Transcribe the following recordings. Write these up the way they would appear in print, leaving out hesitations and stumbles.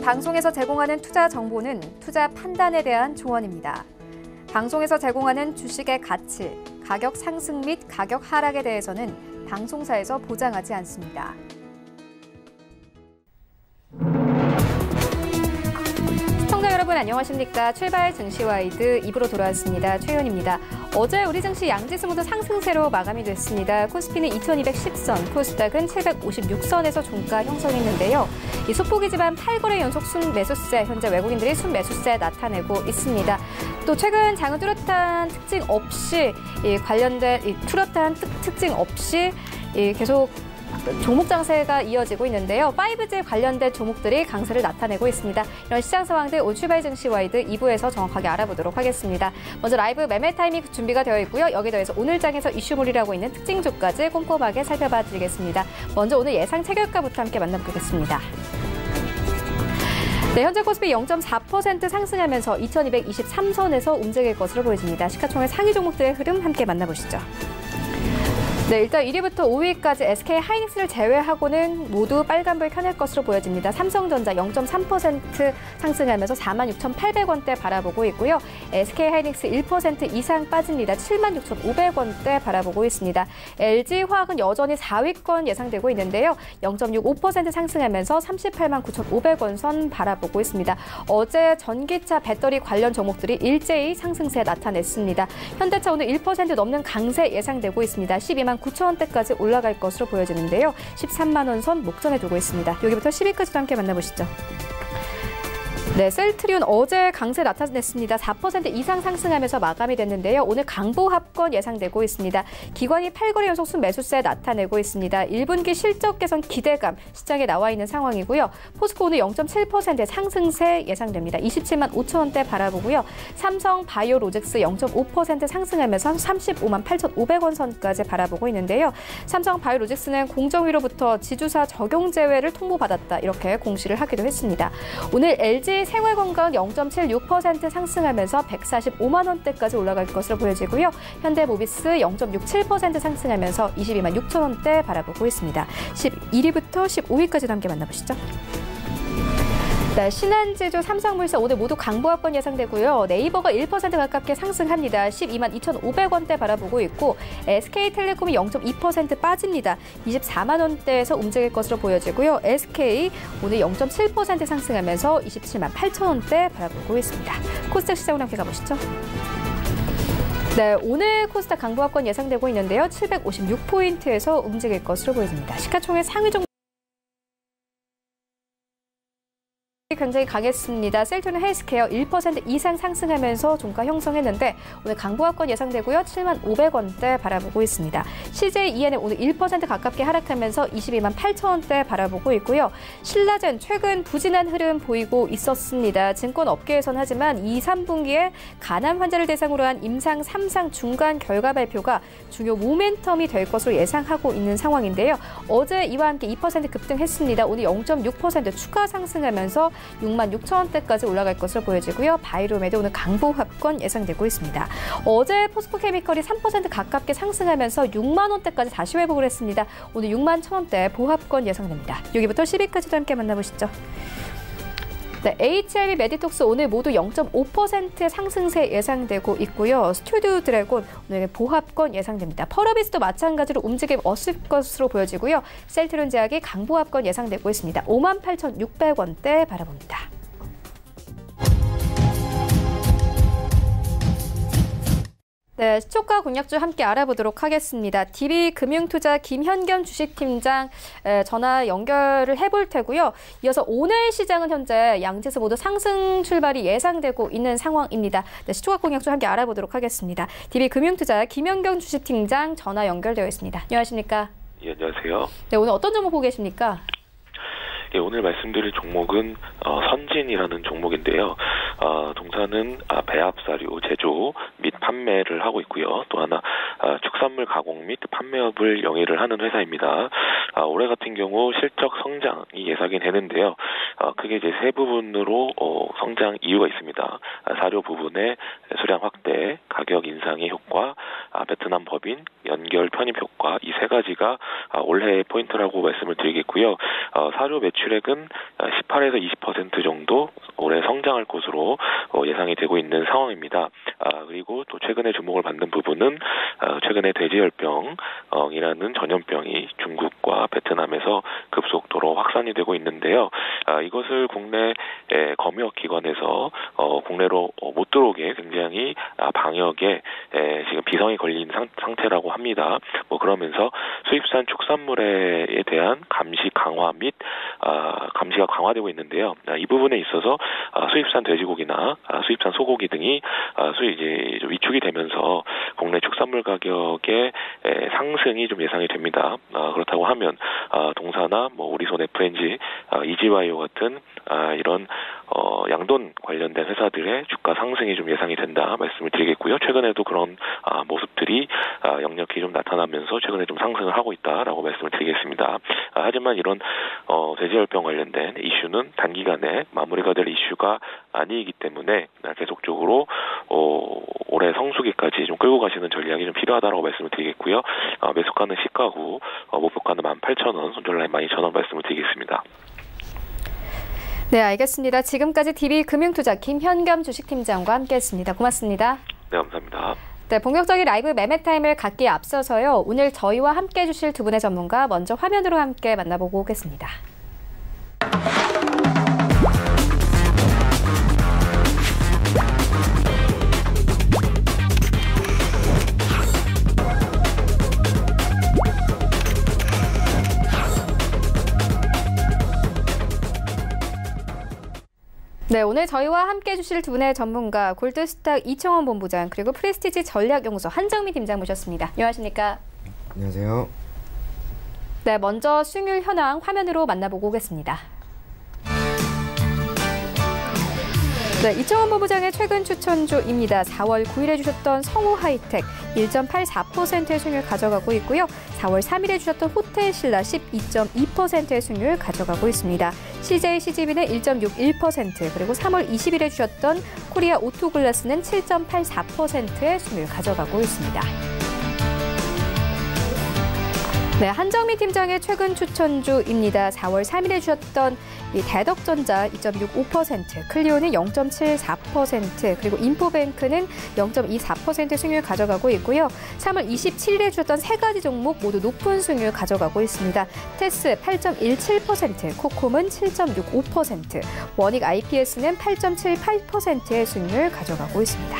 방송에서 제공하는 투자 정보는 투자 판단에 대한 조언입니다. 방송에서 제공하는 주식의 가치, 가격 상승 및 가격 하락에 대해서는 방송사에서 보장하지 않습니다. 시청자 여러분 안녕하십니까? 출발 증시와이드 2부로 돌아왔습니다. 최윤입니다. 어제 우리 증시 양지수 모두 상승세로 마감이 됐습니다. 코스피는 2210선, 코스닥은 756선에서 종가 형성했는데요. 이 소폭이지만 8거래 연속 순매수세, 현재 외국인들이 순매수세 나타내고 있습니다. 또 최근 장은 뚜렷한 특징 없이 뚜렷한 특징 없이 계속 종목 장세가 이어지고 있는데요. 5G 관련된 종목들이 강세를 나타내고 있습니다. 이런 시장 상황들 올 출발 증시와이드 2부에서 정확하게 알아보도록 하겠습니다. 먼저 라이브 매매 타이밍 준비가 되어 있고요. 여기에 더해서 오늘 장에서 이슈몰이라고 있는 특징주까지 꼼꼼하게 살펴봐 드리겠습니다. 먼저 오늘 예상 체결가부터 함께 만나보겠습니다. 네, 현재 코스피 0.4% 상승하면서 2223선에서 움직일 것으로 보여집니다. 시가총액 상위 종목들의 흐름 함께 만나보시죠. 네, 일단 1위부터 5위까지 SK 하이닉스를 제외하고는 모두 빨간불 켜낼 것으로 보여집니다. 삼성전자 0.3% 상승하면서 46,800원대 바라보고 있고요. SK 하이닉스 1% 이상 빠집니다. 76,500원대 바라보고 있습니다. LG화학은 여전히 4위권 예상되고 있는데요. 0.65% 상승하면서 389,500원 선 바라보고 있습니다. 어제 전기차 배터리 관련 종목들이 일제히 상승세 나타냈습니다. 현대차 오늘 1% 넘는 강세 예상되고 있습니다. 129,000원대까지 올라갈 것으로 보여지는데요. 13만 원 선 목전에 두고 있습니다. 여기부터 10위까지도 함께 만나보시죠. 네, 셀트리온 어제 강세 나타냈습니다. 4% 이상 상승하면서 마감이 됐는데요. 오늘 강보합권 예상되고 있습니다. 기관이 8거래 연속 순매수세 나타내고 있습니다. 1분기 실적 개선 기대감 시장에 나와 있는 상황이고요. 포스코 오늘 0.7% 상승세 예상됩니다. 27만 5천원대 바라보고요. 삼성 바이오로직스 0.5% 상승하면서 35만 8,500원 선까지 바라보고 있는데요. 삼성 바이오로직스는 공정위로부터 지주사 적용 제외를 통보받았다. 이렇게 공시를 하기도 했습니다. 오늘 LG 생활건강 0.76% 상승하면서 145만 원대까지 올라갈 것으로 보여지고요. 현대모비스 0.67% 상승하면서 22만 6천 원대 바라보고 있습니다. 11위부터 15위까지도 함께 만나보시죠. 네, 신한지주, 삼성물산 오늘 모두 강보합권 예상되고요. 네이버가 1% 가깝게 상승합니다. 12만 2,500원대 바라보고 있고 SK텔레콤이 0.2% 빠집니다. 24만 원대에서 움직일 것으로 보여지고요. SK 오늘 0.7% 상승하면서 27만 8천원대 바라보고 있습니다. 코스닥 시장으로 함께 가보시죠. 네, 오늘 코스닥 강보합권 예상되고 있는데요. 756포인트에서 움직일 것으로 보여집니다. 시가총액 상위 종목 굉장히 강했습니다. 셀트리온 헬스케어 1% 이상 상승하면서 종가 형성했는데 오늘 강보합권 예상되고요. 7만 500원대 바라보고 있습니다. CJENM 오늘 1% 가깝게 하락하면서 22만 8천원대 바라보고 있고요. 신라젠 최근 부진한 흐름 보이고 있었습니다. 증권업계에서는 하지만 2, 3분기에 간암 환자를 대상으로 한 임상 3상 중간 결과 발표가 중요 모멘텀이 될 것으로 예상하고 있는 상황인데요. 어제 이와 함께 2% 급등했습니다. 오늘 0.6% 추가 상승하면서 6만 6천 원대까지 올라갈 것으로 보여지고요. 바이로메드 오늘 강보합권 예상되고 있습니다. 어제 포스코케미컬이 3% 가깝게 상승하면서 6만 원대까지 다시 회복을 했습니다. 오늘 6만 1천 원대 보합권 예상됩니다. 여기부터 10위까지도 함께 만나보시죠. 네, HLB 메디톡스 오늘 모두 0.5% 상승세 예상되고 있고요. 스튜디오 드래곤 오늘 보합권 예상됩니다. 펄어비스도 마찬가지로 움직임 없을 것으로 보여지고요. 셀트리온 제약이 강보합권 예상되고 있습니다. 5만 8,600원대 바라봅니다. 네, 시초가 공략주 함께 알아보도록 하겠습니다. DB금융투자 김현겸 주식팀장 전화 연결을 해볼 테고요. 이어서 오늘 시장은 현재 양지수 모두 상승 출발이 예상되고 있는 상황입니다. 네, 시초가 공략주 함께 알아보도록 하겠습니다. DB금융투자 김현겸 주식팀장 전화 연결되어 있습니다. 안녕하십니까? 예, 안녕하세요. 네, 오늘 어떤 종목 보고 계십니까? 예, 오늘 말씀드릴 종목은 선진이라는 종목인데요. 동사는 배합 사료 제조 및 판매를 하고 있고요. 또 하나 축산물 가공 및 판매업을 영위를 하는 회사입니다. 올해 같은 경우 실적 성장이 예상이 되는데요. 크게 이제 세 부분으로 성장 이유가 있습니다. 사료 부분의 수량 확대, 가격 인상의 효과, 베트남 법인 연결 편입 효과, 이 세 가지가 올해의 포인트라고 말씀을 드리겠고요. 사료 매출액은 18에서 20% 정도 올해 성장할 것으로 예상이 되고 있는 상황입니다. 그리고 또 최근에 주목을 받는 부분은 최근에 돼지열병이라는 전염병이 중국과 베트남에서 급속도로 확산이 되고 있는데요. 이것을 국내 검역기관에서 국내로 못 들어오게 굉장히 방역에 지금 비성이 걸린 상태라고 합니다. 그러면서 수입산 축산물에 대한 감시 강화 및 감시가 강화되고 있는데요. 이 부분에 있어서 수입산 돼지고기나 수입산 소고기 등이 이제 좀 위축이 되면서 국내 축산물 가격의 상승이 좀 예상이 됩니다. 그렇다고 하면 동사나 우리손 FNG, 이지바이오 같은 이런 양돈 관련된 회사들의 주가 상승이 좀 예상이 된다 말씀을 드리겠고요. 최근에도 그런 모습들이 역력히 좀 나타나면서 최근에 좀 상승을 하고 있다라고 말씀을 드리겠습니다. 하지만 이런 돼지열병 관련된 이슈는 단기간에 마무리가 될 이슈가 아니기 때문에 계속적으로 올해 성수기까지 좀 끌고 가시는 전략이 좀 필요하다라고 말씀을 드리겠고요. 매수가는 시가 후 목표가는 18,000원, 손절라인 12,000원 말씀을 드리겠습니다. 네, 알겠습니다. 지금까지 DB금융투자 김현겸 주식팀장과 함께했습니다. 고맙습니다. 네, 감사합니다. 네, 본격적인 라이브 매매 타임을 갖기에 앞서서요. 오늘 저희와 함께해 주실 두 분의 전문가 먼저 화면으로 함께 만나보고 오겠습니다. 네, 오늘 저희와 함께해 주실 두 분의 전문가 골드스탁 이청원 본부장 그리고 프레스티지 전략연구소 한정미 팀장 모셨습니다. 안녕하십니까? 안녕하세요. 네, 먼저 수익률 현황 화면으로 만나보고 오겠습니다. 네, 이청원 본부장의 최근 추천주입니다. 4월 9일에 주셨던 성우하이텍 1.84%의 수익률 가져가고 있고요. 4월 3일에 주셨던 호텔신라 12.2%의 수익률 가져가고 있습니다. CJ CGV는 1.61%, 그리고 3월 20일에 주셨던 코리아 오토글라스는 7.84%의 수익률 가져가고 있습니다. 네, 한정미 팀장의 최근 추천주입니다. 4월 3일에 주셨던 이 대덕전자 2.65%, 클리오는 0.74%, 그리고 인포뱅크는 0.24% 수익률 가져가고 있고요. 3월 27일에 주셨던 세 가지 종목 모두 높은 수익률 가져가고 있습니다. 테스 8.17%, 코콤은 7.65%, 원익 IPS는 8.78%의 수익률 가져가고 있습니다.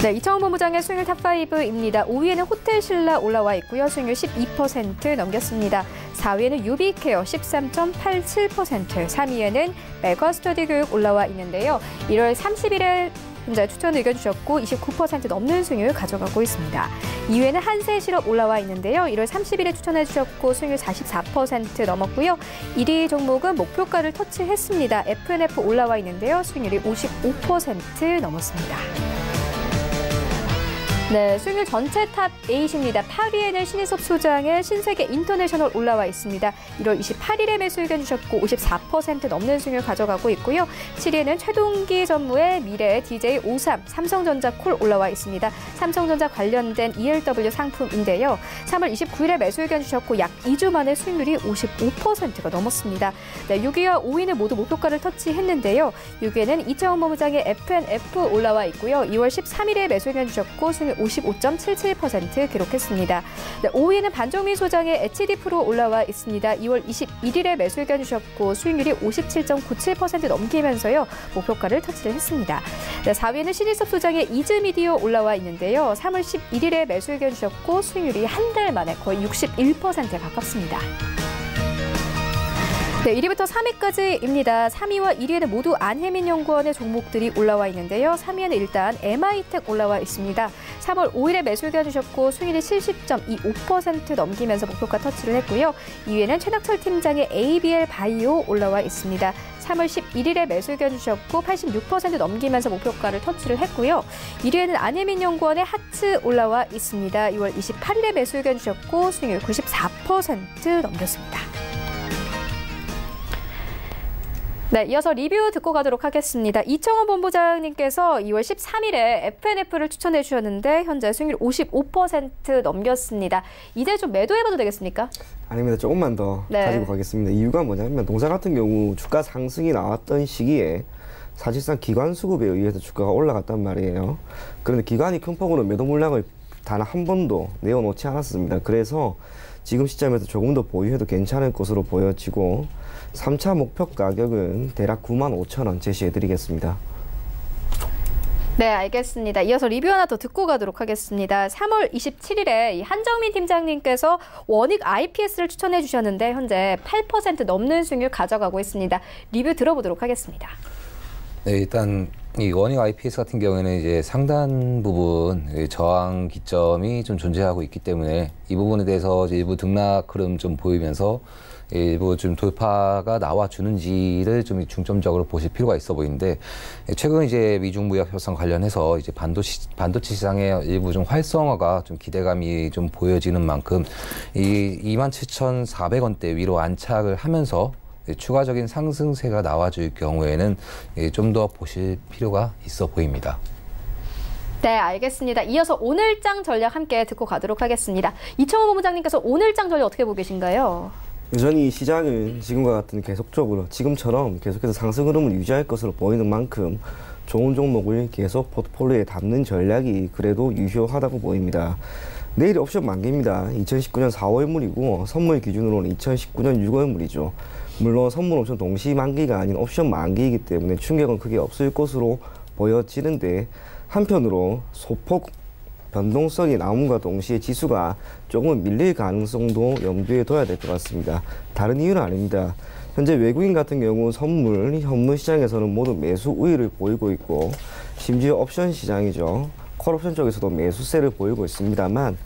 네, 이청원 본부장의 수익률 탑5입니다. 5위에는 호텔신라 올라와 있고요. 수익률 12% 넘겼습니다. 4위에는 유비케어 13.87%, 3위에는 메가스터디교육 올라와 있는데요. 1월 30일에 현재 추천 의견 주셨고 29% 넘는 수익률 가져가고 있습니다. 2위에는 한세실업 올라와 있는데요. 1월 30일에 추천해 주셨고 수익률 44% 넘었고요. 1위 종목은 목표가를 터치했습니다. FNF 올라와 있는데요. 수익률이 55% 넘었습니다. 네, 수익률 전체 탑 8입니다. 8위에는 신인섭 소장의 신세계 인터내셔널 올라와 있습니다. 1월 28일에 매수 의견 주셨고 54% 넘는 수익률 가져가고 있고요. 7위에는 최동기 전무의 미래 DJ53, 삼성전자 콜 올라와 있습니다. 삼성전자 관련된 ELW 상품인데요. 3월 29일에 매수 의견 주셨고 약 2주 만에 수익률이 55%가 넘었습니다. 네, 6위와 5위는 모두 목표가를 터치했는데요. 6위에는 이청원 본부장의 FNF 올라와 있고요. 2월 13일에 매수 의견 주셨고 수익률 55.77% 기록했습니다. 네, 5위에는 반정민 소장의 HD프로 올라와 있습니다. 2월 21일에 매수 의견 주셨고 수익률이 57.97% 넘기면서요. 목표가를 터치를 했습니다. 네, 4위에는 신일섭 소장의 이즈미디어 올라와 있는데요. 3월 11일에 매수 의견 주셨고 수익률이 한 달 만에 거의 61%에 가깝습니다. 네, 1위부터 3위까지입니다. 3위와 1위에는 모두 안혜민 연구원의 종목들이 올라와 있는데요. 3위에는 일단 MI텍 올라와 있습니다. 3월 5일에 매수 의견 주셨고 수익률이 70.25% 넘기면서 목표가 터치를 했고요. 2위에는 최낙철 팀장의 ABL 바이오 올라와 있습니다. 3월 11일에 매수 의견 주셨고 86% 넘기면서 목표가를 터치를 했고요. 1위에는 안혜민 연구원의 하츠 올라와 있습니다. 2월 28일에 매수 의견 주셨고 수익률 94% 넘겼습니다. 네, 이어서 리뷰 듣고 가도록 하겠습니다. 이청원 본부장님께서 2월 13일에 FNF를 추천해 주셨는데 현재 수익률 55% 넘겼습니다. 이제 좀 매도해봐도 되겠습니까? 아닙니다. 조금만 더 가지고 가겠습니다. 이유가 뭐냐면 동사 같은 경우 주가 상승이 나왔던 시기에 사실상 기관 수급에 의해서 주가가 올라갔단 말이에요. 그런데 기관이 큰 폭으로 매도 물량을 단 한 번도 내어놓지 않았습니다. 그래서 지금 시점에서 조금 더 보유해도 괜찮을 것으로 보여지고 3차 목표 가격은 대략 95,000원 제시해드리겠습니다. 네, 알겠습니다. 이어서 리뷰 하나 더 듣고 가도록 하겠습니다. 3월 27일에 한정민 팀장님께서 원익 IPS를 추천해 주셨는데 현재 8% 넘는 수익률 가져가고 있습니다. 리뷰 들어보도록 하겠습니다. 네, 일단 이 원익 IPS 같은 경우에는 이제 상단 부분 저항 기점이 좀 존재하고 있기 때문에 이 부분에 대해서 일부 등락 흐름 좀 보이면서 일부 좀 돌파가 나와주는지를 좀 중점적으로 보실 필요가 있어 보이는데 최근 이제 미중 무역 협상 관련해서 이제 반도체 시장의 일부 좀 활성화가 좀 기대감이 좀 보여지는 만큼 이 27,400원대 위로 안착을 하면서 추가적인 상승세가 나와줄 경우에는 좀 더 보실 필요가 있어 보입니다. 네, 알겠습니다. 이어서 오늘장 전략 함께 듣고 가도록 하겠습니다. 이청원 본부장님께서 오늘장 전략 어떻게 보고 계신가요? 여전히 시장은 지금과 같은 계속적으로 지금처럼 계속해서 상승 흐름을 유지할 것으로 보이는 만큼 좋은 종목을 계속 포트폴리오에 담는 전략이 그래도 유효하다고 보입니다. 내일이 옵션 만기입니다. 2019년 4월물이고 선물 기준으로는 2019년 6월물이죠. 물론 선물 옵션 동시 만기가 아닌 옵션 만기이기 때문에 충격은 크게 없을 것으로 보여지는데 한편으로 소폭 변동성이 나옴과 동시에 지수가 조금 밀릴 가능성도 염두에 둬야 될 것 같습니다. 다른 이유는 아닙니다. 현재 외국인 같은 경우 선물, 현물 시장에서는 모두 매수 우위를 보이고 있고 심지어 옵션 시장이죠. 콜옵션 쪽에서도 매수세를 보이고 있습니다만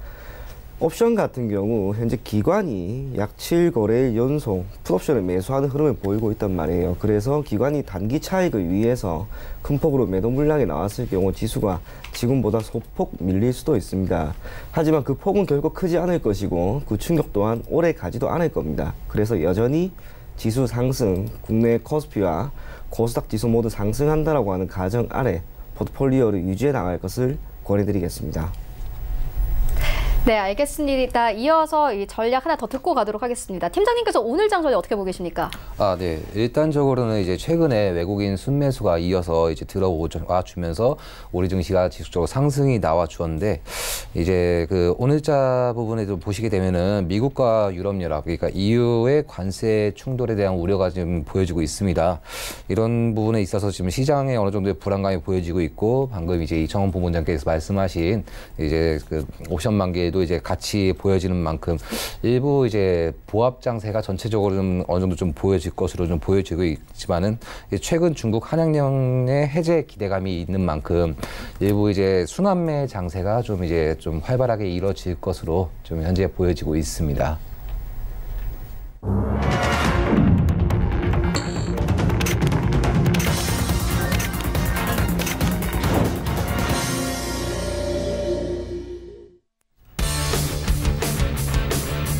옵션 같은 경우 현재 기관이 약 7거래일 연속 풋옵션을 매수하는 흐름을 보이고 있단 말이에요. 그래서 기관이 단기 차익을 위해서 큰 폭으로 매도 물량이 나왔을 경우 지수가 지금보다 소폭 밀릴 수도 있습니다. 하지만 그 폭은 결코 크지 않을 것이고 그 충격 또한 오래 가지도 않을 겁니다. 그래서 여전히 지수 상승, 국내 코스피와 코스닥 지수 모두 상승한다라고 하는 가정 아래 포트폴리오를 유지해 나갈 것을 권해드리겠습니다. 네, 알겠습니다. 이어서 이 전략 하나 더 듣고 가도록 하겠습니다. 팀장님께서 오늘 장 전략 어떻게 보고 계십니까? 네. 일단적으로는 이제 최근에 외국인 순매수가 이어서 이제 들어와 주면서 우리 증시가 지속적으로 상승이 나와 주었는데 이제 그 오늘자 부분에 좀 보시게 되면은 미국과 유럽연합 그러니까 EU의 관세 충돌에 대한 우려가 지금 보여지고 있습니다. 이런 부분에 있어서 지금 시장에 어느 정도의 불안감이 보여지고 있고 방금 이제 이청원 본부장께서 말씀하신 이제 그 옵션 만기에도 이제 같이 보여지는 만큼 일부 이제 보합 장세가 전체적으로 좀 어느 정도 좀 보여질 것으로 좀 보여지고 있지만은 최근 중국 한양령의 해제 기대감이 있는 만큼 일부 이제 순환매 장세가 좀 이제 좀 활발하게 이뤄질 것으로 좀 현재 보여지고 있습니다.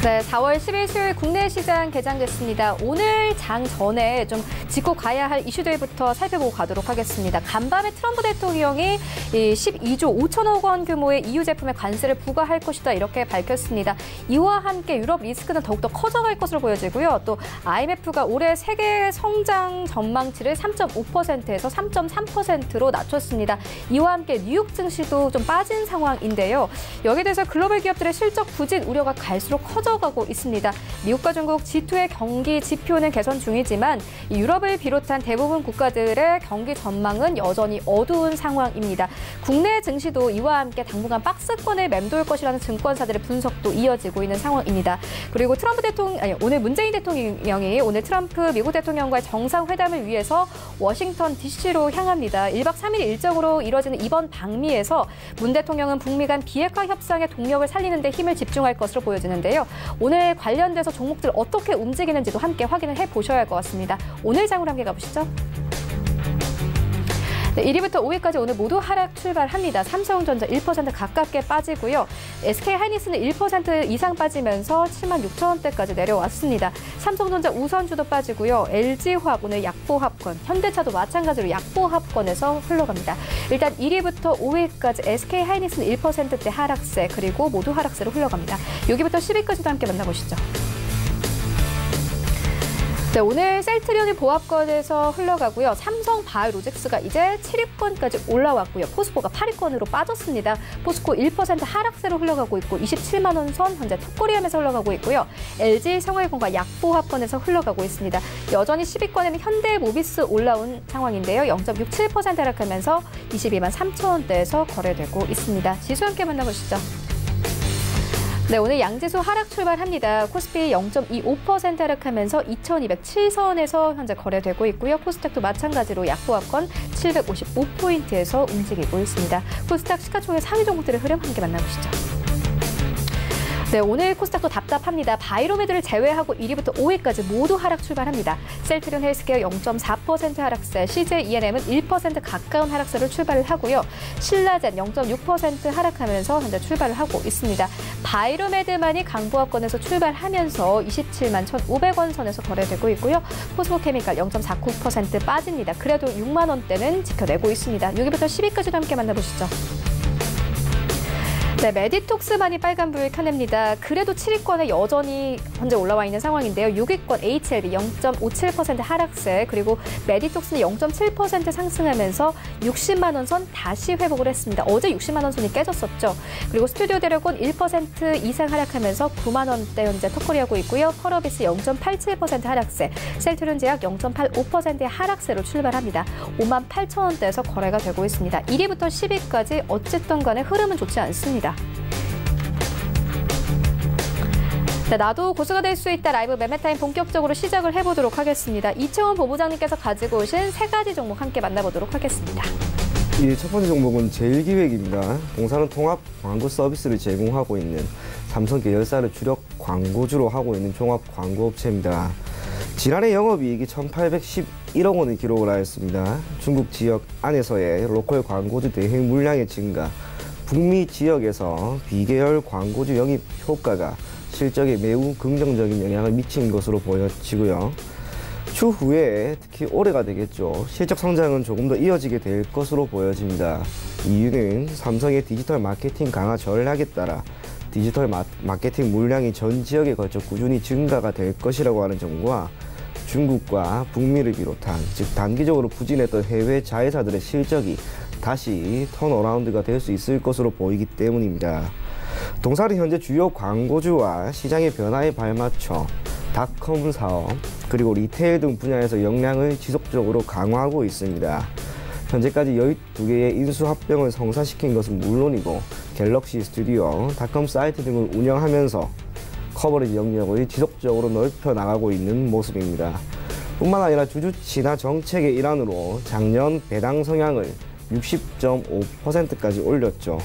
네, 4월 10일 수요일 국내 시장 개장됐습니다. 오늘 장 전에 좀 짚고 가야 할 이슈들부터 살펴보고 가도록 하겠습니다. 간밤에 트럼프 대통령이 12조 5천억 원 규모의 EU 제품에 관세를 부과할 것이다 이렇게 밝혔습니다. 이와 함께 유럽 리스크는 더욱더 커져갈 것으로 보여지고요. 또 IMF가 올해 세계 성장 전망치를 3.5%에서 3.3%로 낮췄습니다. 이와 함께 뉴욕 증시도 좀 빠진 상황인데요. 여기에 대해서 글로벌 기업들의 실적 부진 우려가 갈수록 커져 흘러가고 있습니다. 미국과 중국 G2의 경기 지표는 개선 중이지만 유럽을 비롯한 대부분 국가들의 경기 전망은 여전히 어두운 상황입니다. 국내 증시도 이와 함께 당분간 박스권에 맴돌 것이라는 증권사들의 분석도 이어지고 있는 상황입니다. 그리고 오늘 문재인 대통령이 오늘 트럼프 미국 대통령과의 정상회담을 위해서 워싱턴 DC로 향합니다. 1박 3일 일정으로 이뤄지는 이번 방미에서 문 대통령은 북미 간 비핵화 협상의 동력을 살리는 데 힘을 집중할 것으로 보여지는데요. 오늘 관련돼서 종목들 어떻게 움직이는지도 함께 확인을 해보셔야 할 것 같습니다. 오늘 장으로 함께 가보시죠. 네, 1위부터 5위까지 오늘 모두 하락 출발합니다. 삼성전자 1% 가깝게 빠지고요. SK하이닉스는 1% 이상 빠지면서 76,000원대까지 내려왔습니다. 삼성전자 우선주도 빠지고요. LG화학 오늘 약보합권, 현대차도 마찬가지로 약보합권에서 흘러갑니다. 일단 1위부터 5위까지 SK하이닉스는 1%대 하락세, 그리고 모두 하락세로 흘러갑니다. 6위부터 10위까지도 함께 만나보시죠. 네, 오늘 셀트리온이 보합권에서 흘러가고요. 삼성바이오로직스가 이제 7위권까지 올라왔고요. 포스코가 8위권으로 빠졌습니다. 포스코 1% 하락세로 흘러가고 있고 27만 원 선 현재 톱거리하면서 흘러가고 있고요. LG 생활건과 약보합권에서 흘러가고 있습니다. 여전히 10위권에는 현대모비스 올라온 상황인데요. 0.67% 하락하면서 22만 3천 원대에서 거래되고 있습니다. 지수 함께 만나보시죠. 네, 오늘 양지수 하락 출발합니다. 코스피 0.25% 하락하면서 2,207선에서 현재 거래되고 있고요. 코스닥도 마찬가지로 약보합권 755포인트에서 움직이고 있습니다. 코스닥 시가총액 상위 종목들의 흐름 함께 만나보시죠. 네, 오늘 코스닥도 답답합니다. 바이로메드를 제외하고 1위부터 5위까지 모두 하락 출발합니다. 셀트리온 헬스케어 0.4% 하락세, CJ ENM은 1% 가까운 하락세를 출발을 하고요. 신라젠 0.6% 하락하면서 현재 출발을 하고 있습니다. 바이로메드만이 강보합권에서 출발하면서 27만 1,500원 선에서 거래되고 있고요. 포스코케미칼 0.49% 빠집니다. 그래도 6만 원대는 지켜내고 있습니다. 6위부터 10위까지도 함께 만나보시죠. 네, 메디톡스만이 빨간불 켜냅니다. 그래도 7위권에 여전히 현재 올라와 있는 상황인데요. 6위권 HLB 0.57% 하락세, 그리고 메디톡스는 0.7% 상승하면서 60만 원 선 다시 회복을 했습니다. 어제 60만 원 선이 깨졌었죠. 그리고 스튜디오 드래곤 1% 이상 하락하면서 9만 원대 현재 턱걸이하고 있고요. 펄어비스 0.87% 하락세, 셀트리온 제약 0.85%의 하락세로 출발합니다. 5만 8천 원대에서 거래가 되고 있습니다. 1위부터 10위까지 어쨌든 간에 흐름은 좋지 않습니다. 네, 나도 고수가 될 수 있다 라이브 매매타임 본격적으로 시작을 해보도록 하겠습니다. 이채원 본부장님께서 가지고 오신 3가지 종목 함께 만나보도록 하겠습니다. 예, 첫 번째 종목은 제일기획입니다. 동사는 통합 광고 서비스를 제공하고 있는 삼성 계열사를 주력 광고주로 하고 있는 종합 광고업체입니다. 지난해 영업이익이 1,811억 원을 기록을 하였습니다. 중국 지역 안에서의 로컬 광고주 대행 물량의 증가, 북미 지역에서 비계열 광고주 영입 효과가 실적에 매우 긍정적인 영향을 미친 것으로 보여지고요. 추후에 특히 올해가 되겠죠. 실적 성장은 조금 더 이어지게 될 것으로 보여집니다. 이유는 삼성의 디지털 마케팅 강화 전략에 따라 디지털 마케팅 물량이 전 지역에 걸쳐 꾸준히 증가가 될 것이라고 하는 점과 중국과 북미를 비롯한 즉 단기적으로 부진했던 해외 자회사들의 실적이 다시 턴어라운드가 될 수 있을 것으로 보이기 때문입니다. 동사는 현재 주요 광고주와 시장의 변화에 발맞춰 닷컴 사업 그리고 리테일 등 분야에서 역량을 지속적으로 강화하고 있습니다. 현재까지 12개의 인수합병을 성사시킨 것은 물론이고 갤럭시 스튜디오, 닷컴 사이트 등을 운영하면서 커버리지 영역을 지속적으로 넓혀 나가고 있는 모습입니다. 뿐만 아니라 주주 친화 정책의 일환으로 작년 배당 성향을 60.5%까지 올렸죠.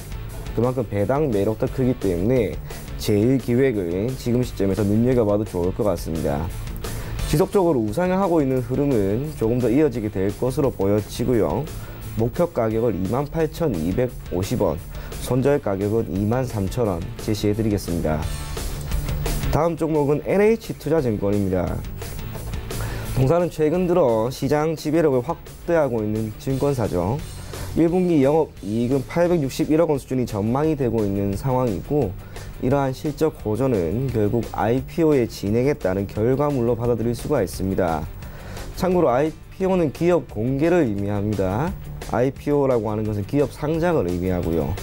그만큼 배당 매력도 크기 때문에 제일기획을 지금 시점에서 눈여겨봐도 좋을 것 같습니다. 지속적으로 우상향하고 있는 흐름은 조금 더 이어지게 될 것으로 보여지고요. 목표 가격을 28,250원, 손절 가격은 23,000원 제시해드리겠습니다. 다음 종목은 NH투자증권입니다. 동사는 최근 들어 시장 지배력을 확대하고 있는 증권사죠. 1분기 영업이익은 861억 원 수준이 전망이 되고 있는 상황이고 이러한 실적 호전은 결국 IPO의 진행에 따른 결과물로 받아들일 수가 있습니다. 참고로 IPO는 기업 공개를 의미합니다. IPO라고 하는 것은 기업 상장을 의미하고요.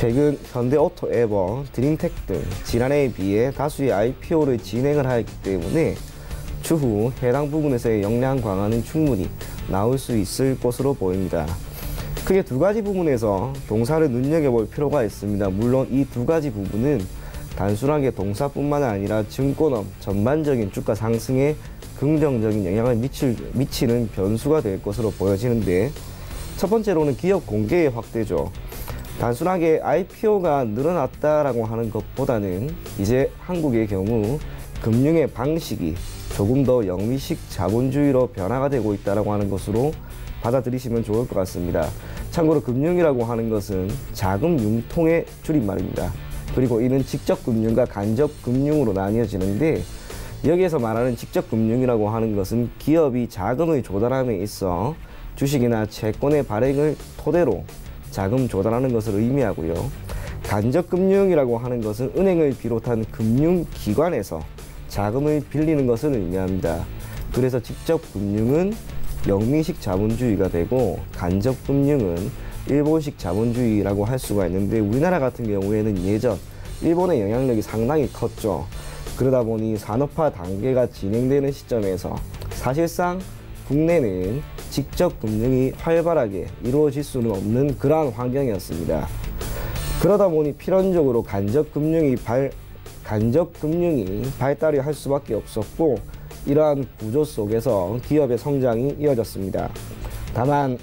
최근 현대오토, 에버, 드림텍 등 지난해에 비해 다수의 IPO를 진행을 하였기 때문에 추후 해당 부분에서의 역량 강화는 충분히 나올 수 있을 것으로 보입니다. 크게 두 가지 부분에서 동사를 눈여겨볼 필요가 있습니다. 물론 이 두 가지 부분은 단순하게 동사뿐만 아니라 증권업 전반적인 주가 상승에 긍정적인 영향을 미치는 변수가 될 것으로 보여지는데, 첫 번째로는 기업 공개의 확대죠. 단순하게 IPO가 늘어났다라고 하는 것보다는 이제 한국의 경우 금융의 방식이 조금 더 영미식 자본주의로 변화가 되고 있다라고 하는 것으로 받아들이시면 좋을 것 같습니다. 참고로 금융이라고 하는 것은 자금 융통의 줄임말입니다. 그리고 이는 직접 금융과 간접 금융으로 나뉘어지는데, 여기에서 말하는 직접 금융이라고 하는 것은 기업이 자금의 조달함에 있어 주식이나 채권의 발행을 토대로 자금 조달하는 것을 의미하고요. 간접 금융이라고 하는 것은 은행을 비롯한 금융기관에서 자금을 빌리는 것을 의미합니다. 그래서 직접 금융은 영미식 자본주의가 되고, 간접 금융은 일본식 자본주의라고 할 수가 있는데, 우리나라 같은 경우에는 예전 일본의 영향력이 상당히 컸죠. 그러다 보니 산업화 단계가 진행되는 시점에서 사실상 국내는 직접 금융이 활발하게 이루어질 수는 없는 그러한 환경이었습니다. 그러다 보니 필연적으로 간접 금융이 발달이 할 수밖에 없었고, 이러한 구조 속에서 기업의 성장이 이어졌습니다. 다만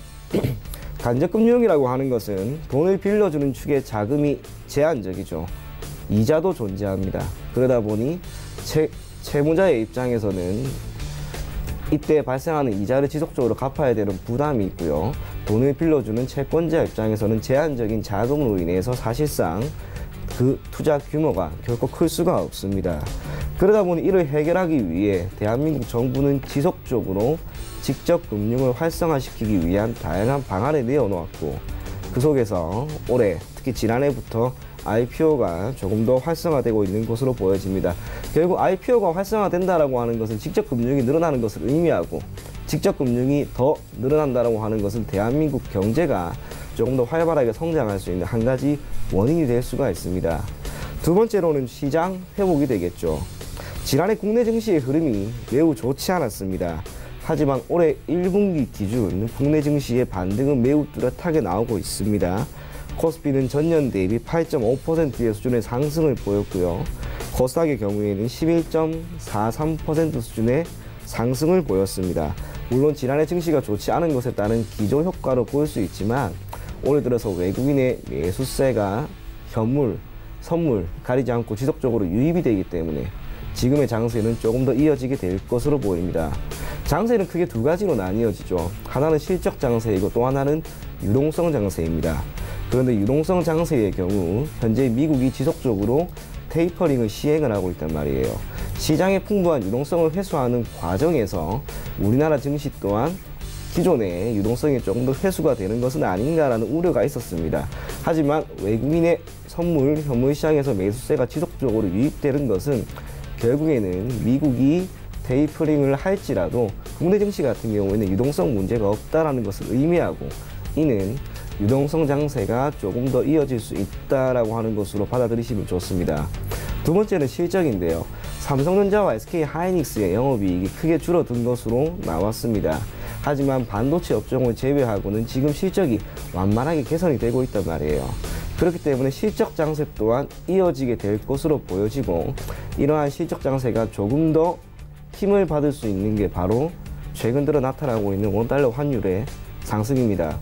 간접 금융이라고 하는 것은 돈을 빌려주는 축의 자금이 제한적이죠. 이자도 존재합니다. 그러다 보니 채무자의 입장에서는 이때 발생하는 이자를 지속적으로 갚아야 되는 부담이 있고요. 돈을 빌려주는 채권자 입장에서는 제한적인 자금으로 인해서 사실상 그 투자 규모가 결코 클 수가 없습니다. 그러다 보니 이를 해결하기 위해 대한민국 정부는 지속적으로 직접 금융을 활성화시키기 위한 다양한 방안을 내어놓았고, 그 속에서 올해 특히 지난해부터 IPO가 조금 더 활성화되고 있는 것으로 보여집니다. 결국 IPO가 활성화된다라고 하는 것은 직접 금융이 늘어나는 것을 의미하고, 직접 금융이 더 늘어난다라고 하는 것은 대한민국 경제가 조금 더 활발하게 성장할 수 있는 한 가지 원인이 될 수가 있습니다. 두 번째로는 시장 회복이 되겠죠. 지난해 국내 증시의 흐름이 매우 좋지 않았습니다. 하지만 올해 1분기 기준 국내 증시의 반등은 매우 뚜렷하게 나오고 있습니다. 코스피는 전년 대비 8.5%의 수준의 상승을 보였고요. 코스닥의 경우에는 11.43% 수준의 상승을 보였습니다. 물론 지난해 증시가 좋지 않은 것에 따른 기저효과로 볼 수 있지만, 올해 들어서 외국인의 매수세가 현물, 선물 가리지 않고 지속적으로 유입이 되기 때문에 지금의 장세는 조금 더 이어지게 될 것으로 보입니다. 장세는 크게 두 가지로 나뉘어지죠. 하나는 실적 장세이고 또 하나는 유동성 장세입니다. 그런데 유동성 장세의 경우 현재 미국이 지속적으로 테이퍼링을 시행을 하고 있단 말이에요. 시장의 풍부한 유동성을 회수하는 과정에서 우리나라 증시 또한 기존의 유동성이 조금 더 회수가 되는 것은 아닌가라는 우려가 있었습니다. 하지만 외국인의 선물, 현물 시장에서 매수세가 지속적으로 유입되는 것은 결국에는 미국이 테이퍼링을 할지라도 국내 증시 같은 경우에는 유동성 문제가 없다라는 것을 의미하고, 이는 유동성 장세가 조금 더 이어질 수 있다라고 하는 것으로 받아들이시면 좋습니다. 두 번째는 실적인데요. 삼성전자와 SK하이닉스의 영업이익이 크게 줄어든 것으로 나왔습니다. 하지만 반도체 업종을 제외하고는 지금 실적이 완만하게 개선이 되고 있단 말이에요. 그렇기 때문에 실적 장세 또한 이어지게 될 것으로 보여지고, 이러한 실적 장세가 조금 더 힘을 받을 수 있는 게 바로 최근 들어 나타나고 있는 원달러 환율의 상승입니다.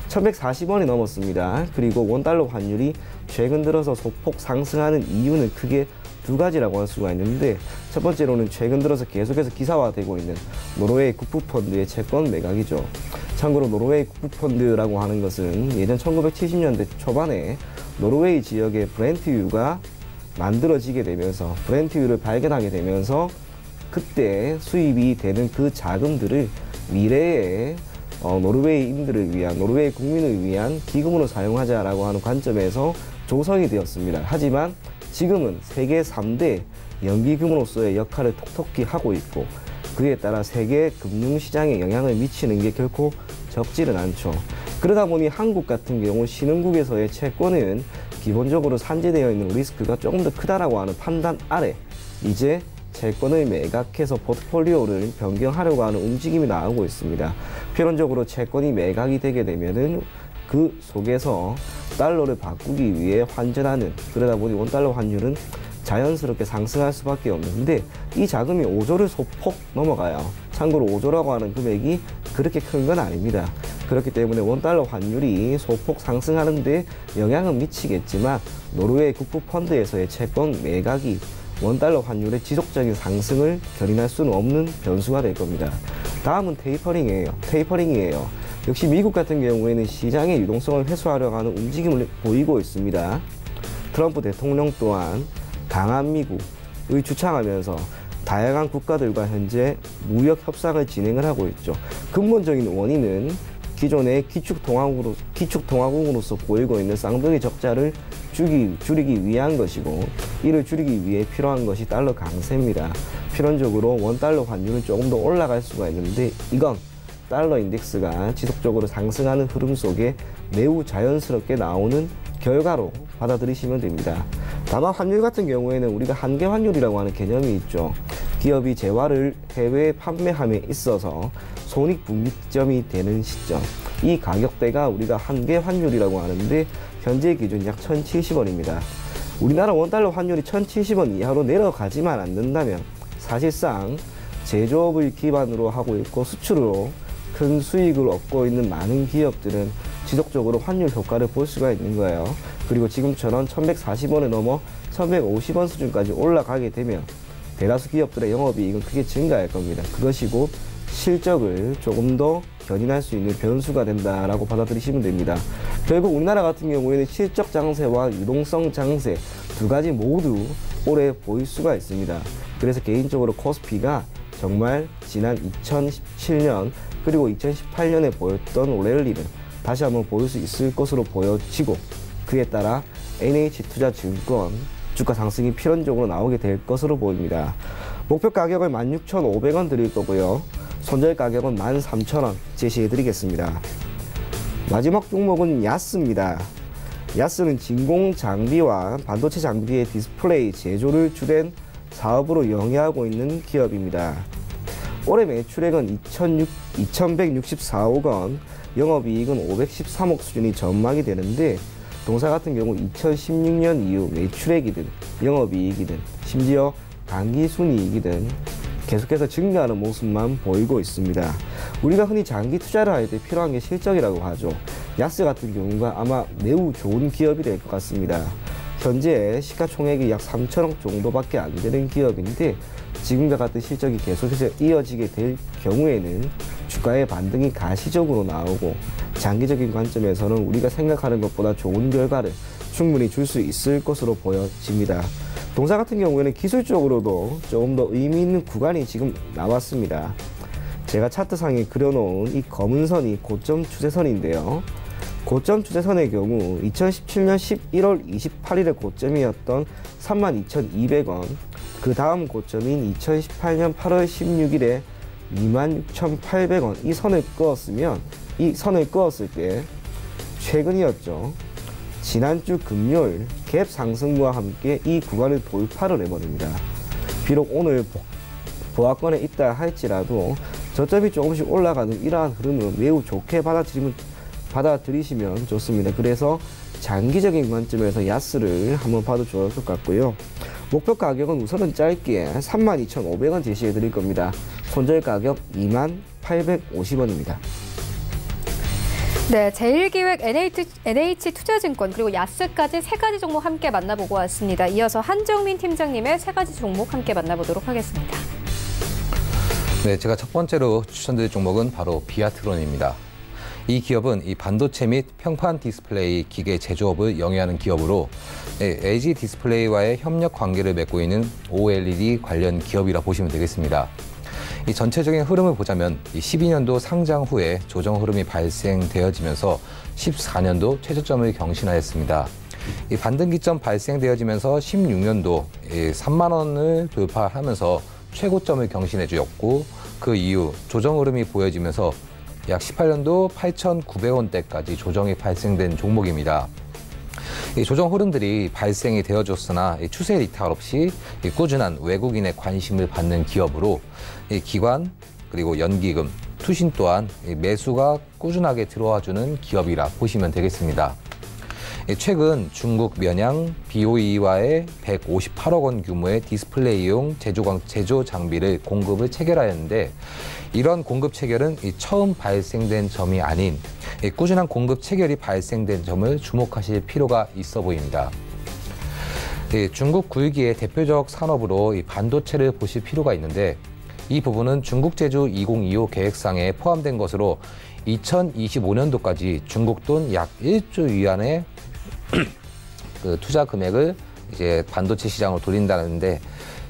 1140원이 넘었습니다. 그리고 원달러 환율이 최근 들어서 소폭 상승하는 이유는 크게 두 가지라고 할 수가 있는데, 첫 번째로는 최근 들어서 계속해서 기사화되고 있는 노르웨이 국부펀드의 채권 매각이죠. 참고로 노르웨이 국부펀드라고 하는 것은 예전 1970년대 초반에 노르웨이 지역의 브렌트유가 만들어지게 되면서, 브렌트유를 발견하게 되면서 그때 수입이 되는 그 자금들을 미래에 노르웨이인들을 위한, 노르웨이 국민을 위한 기금으로 사용하자라고 하는 관점에서 조성이 되었습니다. 하지만 지금은 세계 3대 연기금으로서의 역할을 톡톡히 하고 있고, 그에 따라 세계 금융시장에 영향을 미치는 게 결코 적지는 않죠. 그러다 보니 한국 같은 경우 신흥국에서의 채권은 기본적으로 산재되어 있는 리스크가 조금 더 크다라고 하는 판단 아래 이제 채권을 매각해서 포트폴리오를 변경하려고 하는 움직임이 나오고 있습니다. 필연적으로 채권이 매각이 되게 되면은 그 속에서 달러를 바꾸기 위해 환전하는, 그러다 보니 원달러 환율은 자연스럽게 상승할 수밖에 없는데 이 자금이 5조를 소폭 넘어가요. 참고로 5조라고 하는 금액이 그렇게 큰 건 아닙니다. 그렇기 때문에 원달러 환율이 소폭 상승하는 데 영향은 미치겠지만 노르웨이 국부펀드에서의 채권 매각이 원달러 환율의 지속적인 상승을 견인할 수는 없는 변수가 될 겁니다. 다음은 테이퍼링이에요. 역시 미국 같은 경우에는 시장의 유동성을 회수하려고 하는 움직임을 보이고 있습니다. 트럼프 대통령 또한 강한 미국을 주창하면서 다양한 국가들과 현재 무역 협상을 진행을 하고 있죠. 근본적인 원인은 기존의 기축통화국으로서 보이고 있는 쌍둥이 적자를 줄이기 위한 것이고, 이를 줄이기 위해 필요한 것이 달러 강세입니다. 필연적으로 원달러 환율은 조금 더 올라갈 수가 있는데 이건 달러 인덱스가 지속적으로 상승하는 흐름 속에 매우 자연스럽게 나오는 결과로 받아들이시면 됩니다. 다만 환율 같은 경우에는 우리가 한계 환율이라고 하는 개념이 있죠. 기업이 재화를 해외에 판매함에 있어서 손익분기점이 되는 시점, 이 가격대가 우리가 한계 환율이라고 하는데 현재 기준 약 1,070원입니다. 우리나라 원달러 환율이 1,070원 이하로 내려가지만 않는다면 사실상 제조업을 기반으로 하고 있고 수출로 큰 수익을 얻고 있는 많은 기업들은 지속적으로 환율 효과를 볼 수가 있는 거예요. 그리고 지금처럼 1,140원을 넘어 1,150원 수준까지 올라가게 되면 대다수 기업들의 영업이익은 크게 증가할 겁니다. 그것이고 실적을 조금 더 견인할 수 있는 변수가 된다라고 받아들이시면 됩니다. 결국 우리나라 같은 경우에는 실적 장세와 유동성 장세 두 가지 모두 올해 보일 수가 있습니다. 그래서 개인적으로 코스피가 정말 지난 2017년 그리고 2018년에 보였던 랠리를 다시 한번 보일 수 있을 것으로 보여지고, 그에 따라 NH투자증권 주가 상승이 필연적으로 나오게 될 것으로 보입니다. 목표 가격을 16,500원 드릴 거고요. 손절 가격은 13,000원 제시해 드리겠습니다. 마지막 종목은 야스입니다. 야스는 진공 장비와 반도체 장비의 디스플레이 제조를 주된 사업으로 영위하고 있는 기업입니다. 올해 매출액은 2,164억 원, 영업이익은 513억 수준이 전망이 되는데, 동사 같은 경우 2016년 이후 매출액이든 영업이익이든 심지어 당기순이익이든 계속해서 증가하는 모습만 보이고 있습니다. 우리가 흔히 장기 투자를 할 때 필요한 게 실적이라고 하죠. 야스 같은 경우가 아마 매우 좋은 기업이 될 것 같습니다. 현재 시가총액이 약 3천억 정도밖에 안 되는 기업인데 지금과 같은 실적이 계속해서 이어지게 될 경우에는 주가의 반등이 가시적으로 나오고 장기적인 관점에서는 우리가 생각하는 것보다 좋은 결과를 충분히 줄 수 있을 것으로 보여집니다. 동사 같은 경우에는 기술적으로도 조금 더 의미 있는 구간이 지금 나왔습니다. 제가 차트상에 그려놓은 이 검은 선이 고점 추세선인데요. 고점 추세선의 경우 2017년 11월 28일의 고점이었던 32,200원, 그 다음 고점인 2018년 8월 16일에 26,800원, 이 선을 그었을 때 최근이었죠. 지난주 금요일 갭 상승과 함께 이 구간을 돌파를 해버립니다. 비록 오늘 보합권에 있다 할지라도 저점이 조금씩 올라가는 이러한 흐름을 매우 좋게 받아들이시면 좋습니다. 그래서 장기적인 관점에서 야스를 한번 봐도 좋을 것 같고요. 목표 가격은 우선은 짧게 32,500원 제시해 드릴 겁니다. 손절 가격 28,850원입니다. 네, 제일기획, NH투자증권 그리고 야스까지 세 가지 종목 함께 만나보고 왔습니다. 이어서 한정민 팀장님의 세 가지 종목 함께 만나보도록 하겠습니다. 네, 제가 첫 번째로 추천드릴 종목은 바로 비아트론입니다. 이 기업은 이 반도체 및 평판 디스플레이 기계 제조업을 영위하는 기업으로 LG 디스플레이와의 협력 관계를 맺고 있는 OLED 관련 기업이라 보시면 되겠습니다. 이 전체적인 흐름을 보자면 12년도 상장 후에 조정 흐름이 발생되어지면서 14년도 최저점을 경신하였습니다. 이 반등기점 발생되어지면서 16년도 3만 원을 돌파하면서 최고점을 경신해 주었고, 그 이후 조정 흐름이 보여지면서 약 18년도 8,900원대까지 조정이 발생된 종목입니다. 이 조정 흐름들이 발생이 되어줬으나 이 추세 이탈 없이 이 꾸준한 외국인의 관심을 받는 기업으로 이 기관 그리고 연기금, 투신 또한 이 매수가 꾸준하게 들어와주는 기업이라 보시면 되겠습니다. 최근 중국 면양 BOE와의 158억 원 규모의 디스플레이용 제조 장비를 공급을 체결하였는데 이런 공급 체결은 처음 발생된 점이 아닌 꾸준한 공급 체결이 발생된 점을 주목하실 필요가 있어 보입니다. 중국 9일기의 대표적 산업으로 반도체를 보실 필요가 있는데 이 부분은 중국 제조 2025 계획상에 포함된 것으로 2025년도까지 중국 돈 약 1조 위안의 그 투자 금액을 이제 반도체 시장으로 돌린다는데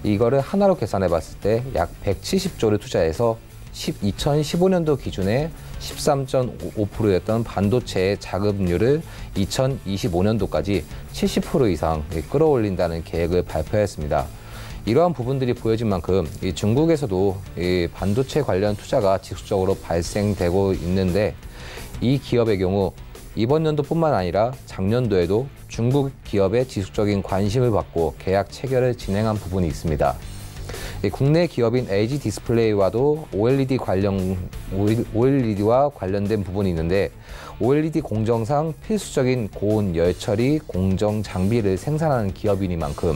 이거를 하나로 계산해 봤을 때 약 170조를 투자해서 2015년도 기준에 13.5%였던 반도체의 자금률을 2025년도까지 70% 이상 끌어올린다는 계획을 발표했습니다. 이러한 부분들이 보여진 만큼 이 중국에서도 이 반도체 관련 투자가 지속적으로 발생되고 있는데 이 기업의 경우 이번 연도뿐만 아니라 작년도에도 중국 기업의 지속적인 관심을 받고 계약 체결을 진행한 부분이 있습니다. 국내 기업인 LG 디스플레이와도 OLED와 관련된 부분이 있는데 OLED 공정상 필수적인 고온 열처리 공정 장비를 생산하는 기업이니만큼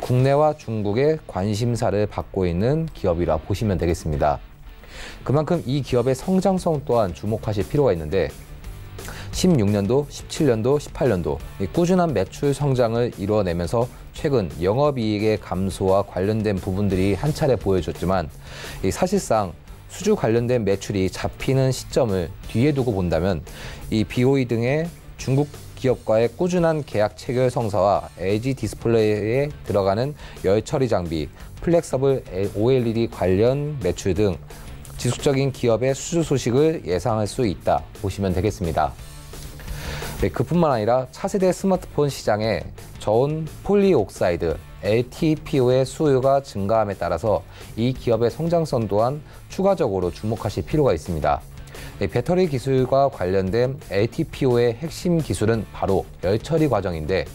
국내와 중국의 관심사를 받고 있는 기업이라 보시면 되겠습니다. 그만큼 이 기업의 성장성 또한 주목하실 필요가 있는데 16년도, 17년도, 18년도 꾸준한 매출 성장을 이뤄내면서 최근 영업이익의 감소와 관련된 부분들이 한 차례 보여줬지만 사실상 수주 관련된 매출이 잡히는 시점을 뒤에 두고 본다면 이 BOE 등의 중국 기업과의 꾸준한 계약 체결 성사와 LG 디스플레이에 들어가는 열처리 장비, 플렉서블 OLED 관련 매출 등 지속적인 기업의 수주 소식을 예상할 수 있다 보시면 되겠습니다. 그뿐만 아니라 차세대 스마트폰 시장에 저온 폴리옥사이드, LTPO의 수요가 증가함에 따라서 이 기업의 성장성 또한 추가적으로 주목하실 필요가 있습니다. 배터리 기술과 관련된 LTPO의 핵심 기술은 바로 열처리 과정인데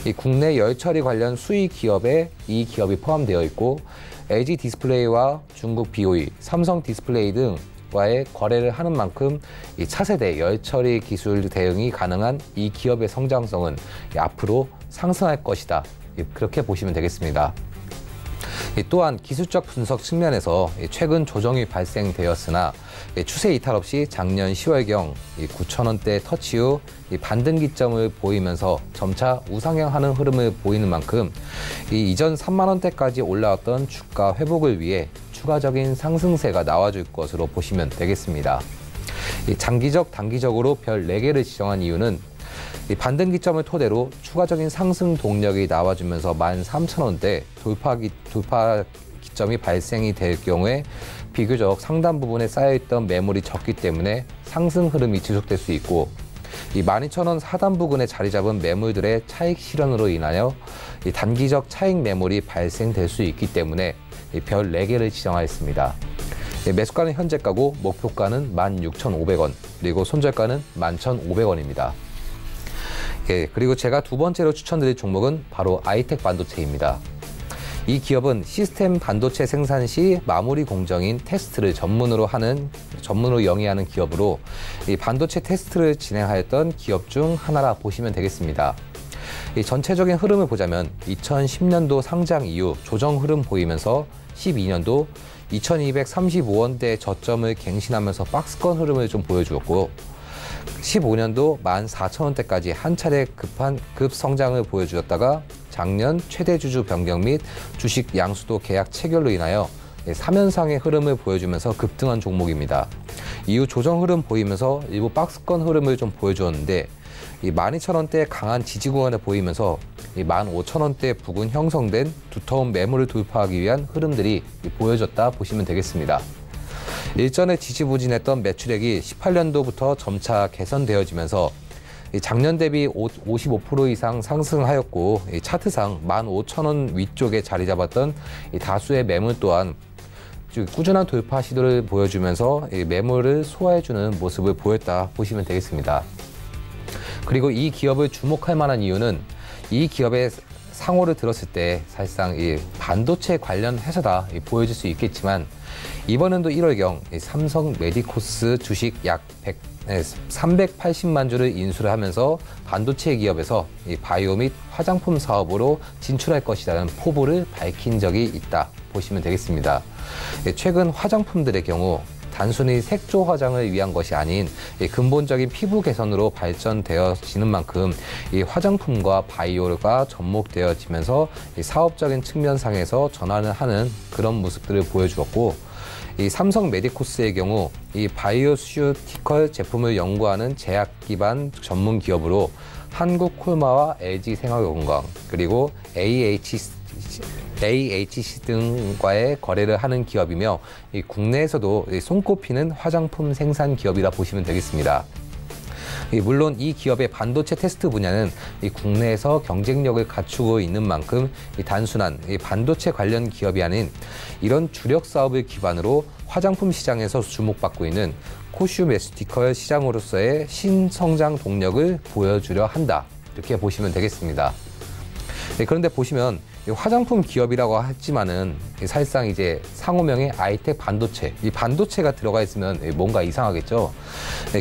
이 국내 열처리 관련 수익 기업에 이 기업이 포함되어 있고 LG 디스플레이와 중국 BOE, 삼성 디스플레이 등 와의 거래를 하는 만큼 이 차세대 열처리 기술 대응이 가능한 이 기업의 성장성은 앞으로 상승할 것이다. 그렇게 보시면 되겠습니다. 또한 기술적 분석 측면에서 최근 조정이 발생되었으나 추세 이탈 없이 작년 10월경 9,000원대 터치 후 반등기점을 보이면서 점차 우상향하는 흐름을 보이는 만큼 이전 3만 원대까지 올라왔던 주가 회복을 위해 추가적인 상승세가 나와줄 것으로 보시면 되겠습니다. 장기적, 단기적으로 별 4개를 지정한 이유는 반등기점을 토대로 추가적인 상승 동력이 나와주면서 13,000원대 돌파 기점이 발생이 될 경우에 비교적 상단 부분에 쌓여있던 매물이 적기 때문에 상승 흐름이 지속될 수 있고 이 12,000원 하단 부근에 자리 잡은 매물들의 차익 실현으로 인하여 이 단기적 차익 매물이 발생될 수 있기 때문에 별 4개를 지정하였습니다. 매수가는 현재가고 목표가는 16,500원 그리고 손절가는 11,500원입니다. 그리고 제가 두 번째로 추천드릴 종목은 바로 아이텍 반도체입니다. 이 기업은 시스템 반도체 생산 시 마무리 공정인 테스트를 전문으로 영위하는 기업으로 이 반도체 테스트를 진행하였던 기업 중 하나라 보시면 되겠습니다. 이 전체적인 흐름을 보자면 2010년도 상장 이후 조정 흐름 보이면서 12년도 2,235원대 저점을 갱신하면서 박스권 흐름을 좀 보여주었고 15년도 14,000원대까지 한 차례 급 성장을 보여주었다가 작년 최대 주주 변경 및 주식 양수도 계약 체결로 인하여 3연상의 흐름을 보여주면서 급등한 종목입니다. 이후 조정 흐름 보이면서 일부 박스권 흐름을 좀 보여주었는데 12,000원대 강한 지지 구간을 보이면서 15,000원대 부근 형성된 두터운 매물을 돌파하기 위한 흐름들이 보여졌다 보시면 되겠습니다. 일전에 지지부진했던 매출액이 18년도부터 점차 개선되어지면서 작년 대비 55% 이상 상승하였고 차트상 15,000원 위쪽에 자리 잡았던 다수의 매물 또한 꾸준한 돌파 시도를 보여주면서 매물을 소화해주는 모습을 보였다 보시면 되겠습니다. 그리고 이 기업을 주목할 만한 이유는 이 기업의 상호를 들었을 때 사실상 이 반도체 관련 회사다 보여질 수 있겠지만 이번 연도 1월경 삼성 메디코스 주식 약 380만 주를 인수를 하면서 반도체 기업에서 이 바이오 및 화장품 사업으로 진출할 것이라는 포부를 밝힌 적이 있다 보시면 되겠습니다. 최근 화장품들의 경우 단순히 색조 화장을 위한 것이 아닌 근본적인 피부 개선으로 발전되어지는 만큼 이 화장품과 바이오가 접목되어지면서 사업적인 측면상에서 전환을 하는 그런 모습들을 보여주었고, 이 삼성 메디코스의 경우 이 바이오슈티컬 제품을 연구하는 제약 기반 전문 기업으로 한국 콜마와 LG 생활건강 그리고 AHC 등과의 거래를 하는 기업이며 이 국내에서도 손꼽히는 화장품 생산 기업이라 보시면 되겠습니다. 물론 이 기업의 반도체 테스트 분야는 이 국내에서 경쟁력을 갖추고 있는 만큼 단순한 반도체 관련 기업이 아닌 이런 주력 사업을 기반으로 화장품 시장에서 주목받고 있는 코슈메티컬 시장으로서의 신성장 동력을 보여주려 한다. 이렇게 보시면 되겠습니다. 그런데 보시면 화장품 기업이라고 했지만은 사실상 이제 상호명에 아이텍 반도체, 이 반도체가 들어가 있으면 뭔가 이상하겠죠.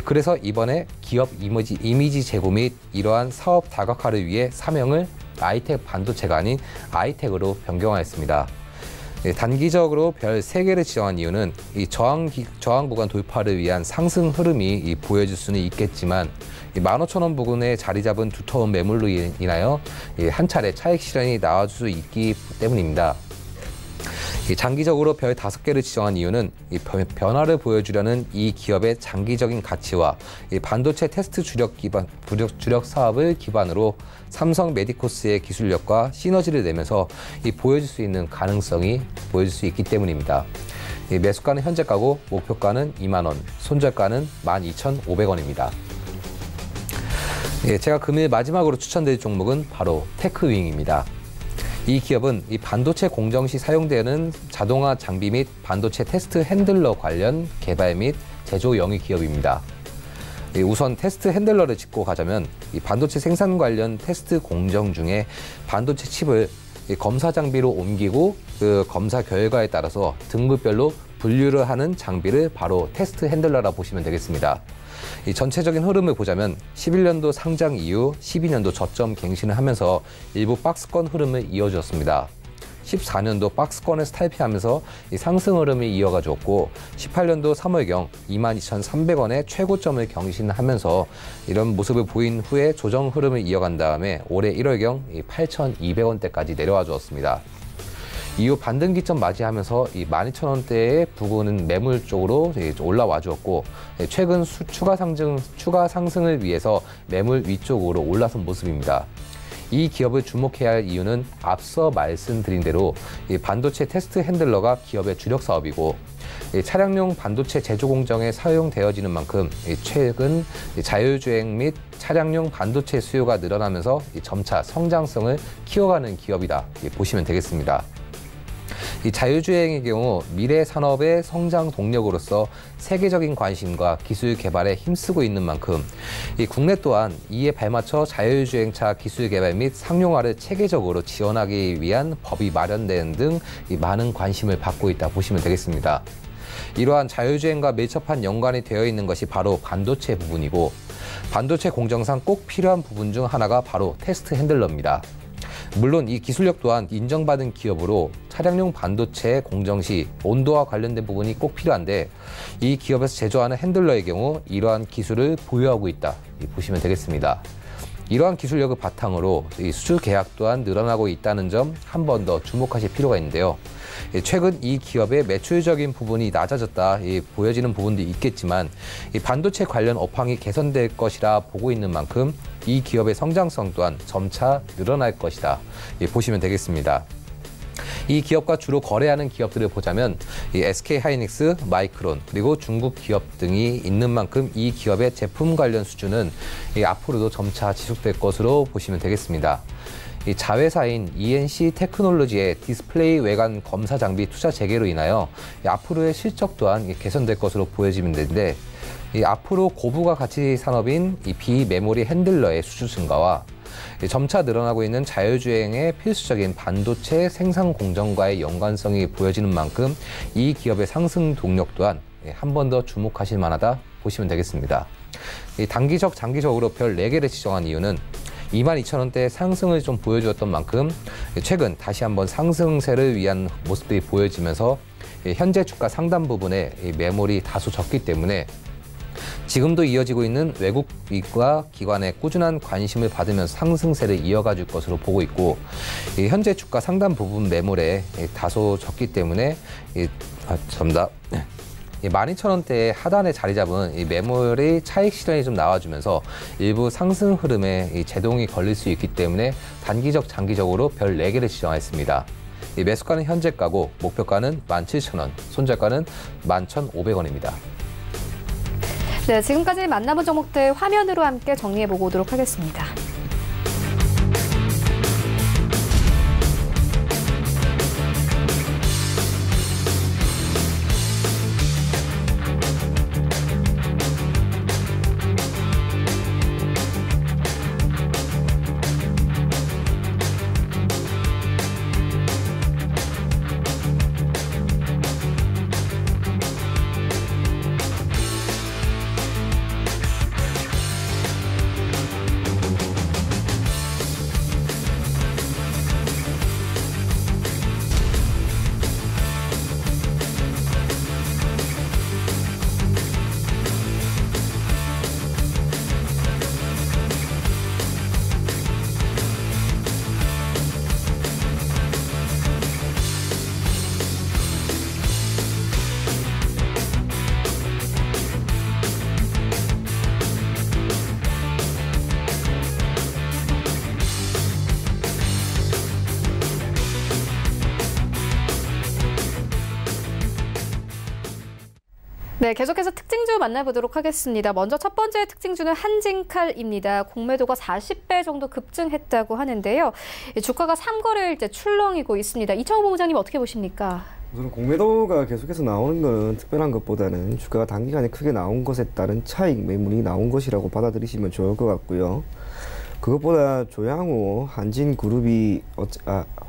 그래서 이번에 기업 이미지 제고 및 이러한 사업 다각화를 위해 사명을 아이텍 반도체가 아닌 아이텍으로 변경하였습니다. 단기적으로 별 3개를 지정한 이유는 이 저항 구간 돌파를 위한 상승 흐름이 보여질 수는 있겠지만 15,000원 부근에 자리 잡은 두터운 매물로 인하여 한 차례 차익 실현이 나와줄 수 있기 때문입니다. 장기적으로 별 5개를 지정한 이유는 변화를 보여주려는 이 기업의 장기적인 가치와 반도체 테스트 주력 사업을 기반으로 삼성 메디코스의 기술력과 시너지를 내면서 보여줄 수 있는 가능성이 보여줄 수 있기 때문입니다. 매수가는 현재가고 목표가는 2만 원, 손절가는 12,500원입니다. 제가 금일 마지막으로 추천드릴 종목은 바로 테크윙입니다. 이 기업은 이 반도체 공정 시 사용되는 자동화 장비 및 반도체 테스트 핸들러 관련 개발 및 제조 영위 기업입니다. 우선 테스트 핸들러를 짚고 가자면 이 반도체 생산 관련 테스트 공정 중에 반도체 칩을 검사 장비로 옮기고 그 검사 결과에 따라서 등급별로 분류를 하는 장비를 바로 테스트 핸들러라 보시면 되겠습니다. 이 전체적인 흐름을 보자면 11년도 상장 이후 12년도 저점 갱신을 하면서 일부 박스권 흐름을 이어주었습니다. 14년도 박스권에서 탈피하면서 이 상승 흐름이 이어가 주었고 18년도 3월경 22,300원의 최고점을 경신하면서 이런 모습을 보인 후에 조정 흐름을 이어간 다음에 올해 1월경 8,200원대까지 내려와 주었습니다. 이후 반등기점 맞이하면서 이 12,000원대의 부근은 매물 쪽으로 올라와 주었고 최근 추가 상승을 위해서 매물 위쪽으로 올라선 모습입니다. 이 기업을 주목해야 할 이유는 앞서 말씀드린 대로 이 반도체 테스트 핸들러가 기업의 주력 사업이고 차량용 반도체 제조 공정에 사용되어지는 만큼 최근 자율주행 및 차량용 반도체 수요가 늘어나면서 점차 성장성을 키워가는 기업이다 보시면 되겠습니다. 이 자율주행의 경우 미래 산업의 성장 동력으로서 세계적인 관심과 기술 개발에 힘쓰고 있는 만큼 이 국내 또한 이에 발맞춰 자율주행차 기술 개발 및 상용화를 체계적으로 지원하기 위한 법이 마련되는 등 많은 관심을 받고 있다 보시면 되겠습니다. 이러한 자율주행과 밀접한 연관이 되어 있는 것이 바로 반도체 부분이고 반도체 공정상 꼭 필요한 부분 중 하나가 바로 테스트 핸들러입니다. 물론 이 기술력 또한 인정받은 기업으로 차량용 반도체 공정 시 온도와 관련된 부분이 꼭 필요한데 이 기업에서 제조하는 핸들러의 경우 이러한 기술을 보유하고 있다 보시면 되겠습니다. 이러한 기술력을 바탕으로 이 수주 계약 또한 늘어나고 있다는 점 한 번 더 주목하실 필요가 있는데요. 최근 이 기업의 매출적인 부분이 낮아졌다 보여지는 부분도 있겠지만 이 반도체 관련 업황이 개선될 것이라 보고 있는 만큼 이 기업의 성장성 또한 점차 늘어날 것이다 보시면 되겠습니다. 이 기업과 주로 거래하는 기업들을 보자면 이 SK하이닉스, 마이크론 그리고 중국 기업 등이 있는 만큼 이 기업의 제품 관련 수주는 앞으로도 점차 지속될 것으로 보시면 되겠습니다. 이 자회사인 ENC 테크놀로지의 디스플레이 외관 검사 장비 투자 재개로 인하여 앞으로의 실적 또한 개선될 것으로 보여지는데, 앞으로 고부가 가치 산업인 이 비메모리 핸들러의 수주 증가와 점차 늘어나고 있는 자율주행의 필수적인 반도체 생산 공정과의 연관성이 보여지는 만큼 이 기업의 상승 동력 또한 한 번 더 주목하실 만하다 보시면 되겠습니다. 단기적, 장기적으로 별 4개를 지정한 이유는 22,000원대 상승을 좀 보여주었던 만큼 최근 다시 한번 상승세를 위한 모습들이 보여지면서 현재 주가 상단 부분에 매물이 다소 적기 때문에 지금도 이어지고 있는 외국인과 기관의 꾸준한 관심을 받으면서 상승세를 이어가 줄 것으로 보고 있고, 현재 주가 상단 부분 매물에 다소 적기 때문에 12,000원대의 하단에 자리 잡은 이 매물의 차익 실현이 좀 나와주면서 일부 상승 흐름에 제동이 걸릴 수 있기 때문에 단기적, 장기적으로 별 4개를 지정했습니다. 이 매수가는 현재가고 목표가는 17,000원, 손절가는 11,500원입니다. 네, 지금까지 만나본 종목들 화면으로 함께 정리해보고 오도록 하겠습니다. 네, 계속해서 특징주 만나보도록 하겠습니다. 먼저 첫 번째 특징주는 한진칼입니다. 공매도가 40배 정도 급증했다고 하는데요. 주가가 3거래일째 출렁이고 있습니다. 이창호 본부장님 어떻게 보십니까? 우선 공매도가 계속해서 나오는 것은 특별한 것보다는 주가가 단기간에 크게 나온 것에 따른 차익 매물이 나온 것이라고 받아들이시면 좋을 것 같고요. 그것보다 조양호